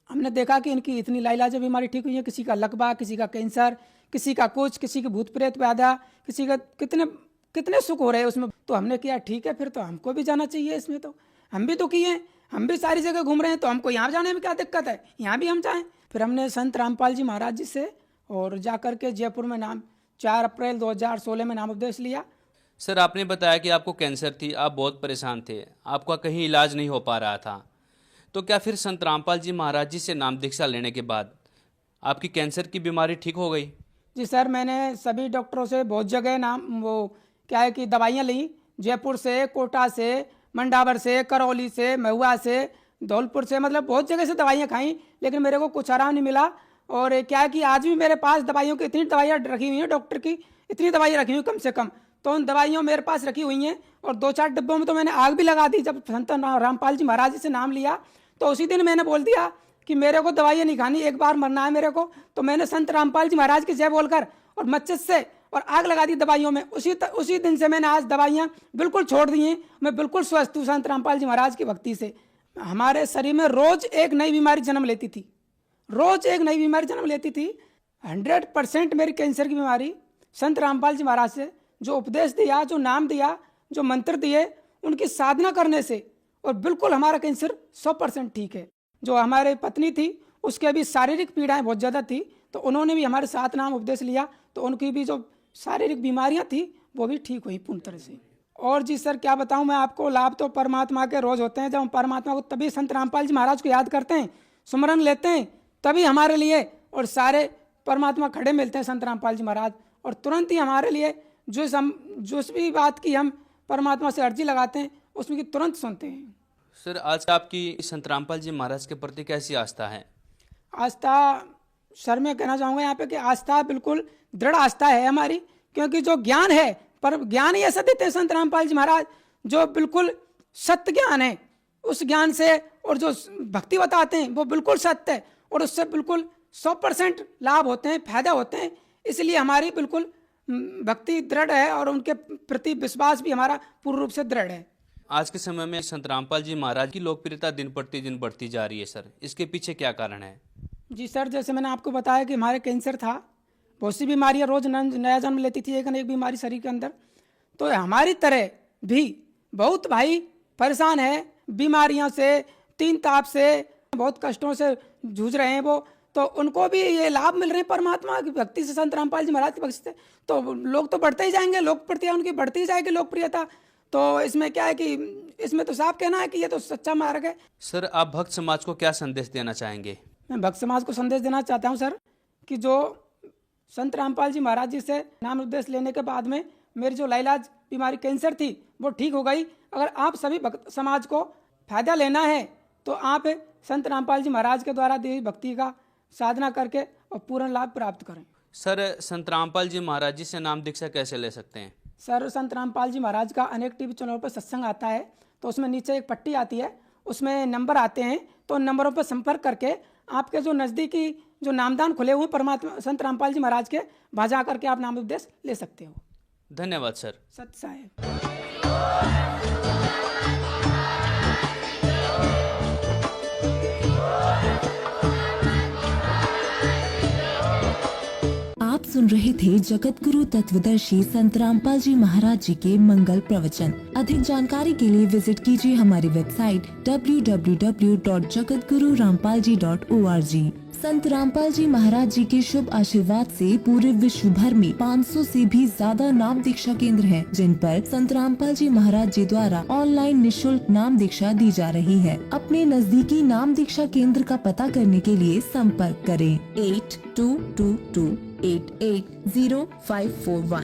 हमने देखा कि इनकी इतनी लाइलाज बीमारी ठीक हुई है। किसी का लकवा, किसी का कैंसर, किसी का कुछ, किसी के भूत प्रेत पैदा, किसी का कितने सुख हो रहे हैं उसमें। तो हमने किया ठीक है, फिर तो हमको भी जाना चाहिए इसमें। तो हम भी तो किए हैं, हम भी सारी जगह घूम रहे हैं, तो हमको यहाँ जाने में क्या दिक्कत है, यहाँ भी हम जाएं। फिर हमने संत रामपाल जी महाराज जी से और जाकर के जयपुर में 4 अप्रैल 2016 में नाम उपदेश लिया। सर आपने बताया कि आपको कैंसर थी, आप बहुत परेशान थे, आपका कहीं इलाज नहीं हो पा रहा था, तो क्या फिर संत रामपाल जी महाराज जी से नाम दीक्षा लेने के बाद आपकी कैंसर की बीमारी ठीक हो गई? जी सर, मैंने सभी डॉक्टरों से बहुत जगह क्या है कि दवाइयाँ ली, जयपुर से, कोटा से, मंडावर से, करौली से, महुआ से, धौलपुर से, मतलब बहुत जगह से दवाइयाँ खाई, लेकिन मेरे को कुछ आराम नहीं मिला। और क्या है कि आज भी मेरे पास दवाइयों की इतनी दवाइयाँ रखी हुई हैं, डॉक्टर की इतनी दवाइयाँ रखी हुई कम से कम, तो उन दवाइयों मेरे पास रखी हुई हैं। और 2-4 डिब्बों में तो मैंने आग भी लगा दी। जब संत रामपाल जी महाराज जी से नाम लिया तो उसी दिन मैंने बोल दिया कि मेरे को दवाइयाँ नहीं खानी, एक बार मरना है मेरे को। तो मैंने संत रामपाल जी महाराज की जय बोलकर और मस्जिद से और आग लगा दी दवाइयों में। उसी दिन से मैंने आज दवाइयाँ बिल्कुल छोड़ दी हैं। मैं बिल्कुल स्वस्थ हूँ संत रामपाल जी महाराज की भक्ति से। हमारे शरीर में रोज एक नई बीमारी जन्म लेती थी, रोज एक नई बीमारी जन्म लेती थी। 100% मेरी कैंसर की बीमारी संत रामपाल जी महाराज से जो उपदेश दिया, जो नाम दिया, जो मंत्र दिए, उनकी साधना करने से और बिल्कुल हमारा कैंसर 100% ठीक है। जो हमारे पत्नी थी उसके भी शारीरिक पीड़ाएं बहुत ज़्यादा थी, तो उन्होंने भी हमारे साथ नाम उपदेश लिया, तो उनकी भी जो शारीरिक बीमारियां थी वो भी ठीक हुई पूर्ण तरह से। और जी सर क्या बताऊं मैं आपको, लाभ तो परमात्मा के रोज़ होते हैं। जब हम परमात्मा को तभी संत रामपाल जी महाराज को याद करते हैं, सुमरन लेते हैं, तभी हमारे लिए और सारे परमात्मा खड़े मिलते हैं संत रामपाल जी महाराज। और तुरंत ही हमारे लिए जिस भी बात की हम परमात्मा से अर्जी लगाते हैं उसमें की तुरंत सुनते हैं। सर आज आपकी संत रामपाल जी महाराज के प्रति कैसी आस्था है? आस्था सर मैं कहना चाहूँगा यहाँ पे कि आस्था बिल्कुल दृढ़ आस्था है हमारी, क्योंकि जो ज्ञान है, पर ज्ञान ही ऐसा देते हैं संत रामपाल जी महाराज जो बिल्कुल सत्य ज्ञान है। उस ज्ञान से और जो भक्ति बताते हैं वो बिल्कुल सत्य है और उससे बिल्कुल 100% लाभ होते हैं, फायदा होते हैं। इसलिए हमारी बिल्कुल भक्ति दृढ़ है और उनके प्रति विश्वास भी हमारा पूर्ण रूप से दृढ़ है। आज के समय में संत रामपाल जी महाराज की लोकप्रियता दिन प्रतिदिन बढ़ती जा रही है सर, इसके पीछे क्या कारण है? जी सर, जैसे मैंने आपको बताया कि हमारे कैंसर था, बहुत सी बीमारियाँ रोज नया जन्म लेती थी, एक न एक बीमारी शरीर के अंदर। तो हमारी तरह भी बहुत भाई परेशान है बीमारियों से, तीन ताप से, बहुत कष्टों से जूझ रहे हैं वो, तो उनको भी ये लाभ मिल रहे हैं परमात्मा की भक्ति से, संत रामपाल जी महाराज की भक्ति से। तो लोग तो बढ़ते ही जाएंगे, लोकप्रियता उनकी बढ़ती ही जाएगी लोकप्रियता। तो इसमें क्या है कि इसमें तो साफ कहना है कि ये तो सच्चा मार्ग है। सर आप भक्त समाज को क्या संदेश देना चाहेंगे? मैं भक्त समाज को संदेश देना चाहता हूँ सर कि जो संत रामपाल जी महाराज जी से नाम उपदेश लेने के बाद में मेरी जो लाइलाज बीमारी कैंसर थी वो ठीक हो गई। अगर आप सभी भक्त समाज को फायदा लेना है तो आप संत रामपाल जी महाराज के द्वारा दी भक्ति का साधना करके और पूर्ण लाभ प्राप्त करें। सर संत रामपाल जी महाराज जी से नाम दीक्षा कैसे ले सकते हैं? सर संत रामपाल जी महाराज का अनेक टीवी चैनलों पर सत्संग आता है, तो उसमें नीचे एक पट्टी आती है, उसमें नंबर आते हैं, तो उन नंबरों पर संपर्क करके आपके जो नज़दीकी जो नामदान खुले हुए परमात्मा संत रामपाल जी महाराज के, वहाँ जा करके आप नाम उपदेश ले सकते हो। धन्यवाद सर। सत्य साहेब। आप सुन रहे थे जगत गुरु तत्वदर्शी संत रामपाल जी महाराज जी के मंगल प्रवचन। अधिक जानकारी के लिए विजिट कीजिए हमारी वेबसाइट www.jagatgururampalji.org। संत रामपाल जी महाराज जी के शुभ आशीर्वाद से पूरे विश्व भर में 500 से भी ज्यादा नाम दीक्षा केंद्र हैं, जिन पर संत रामपाल जी महाराज जी द्वारा ऑनलाइन निशुल्क नाम दीक्षा दी जा रही है। अपने नजदीकी नाम दीक्षा केंद्र का पता करने के लिए संपर्क करें 8222880541।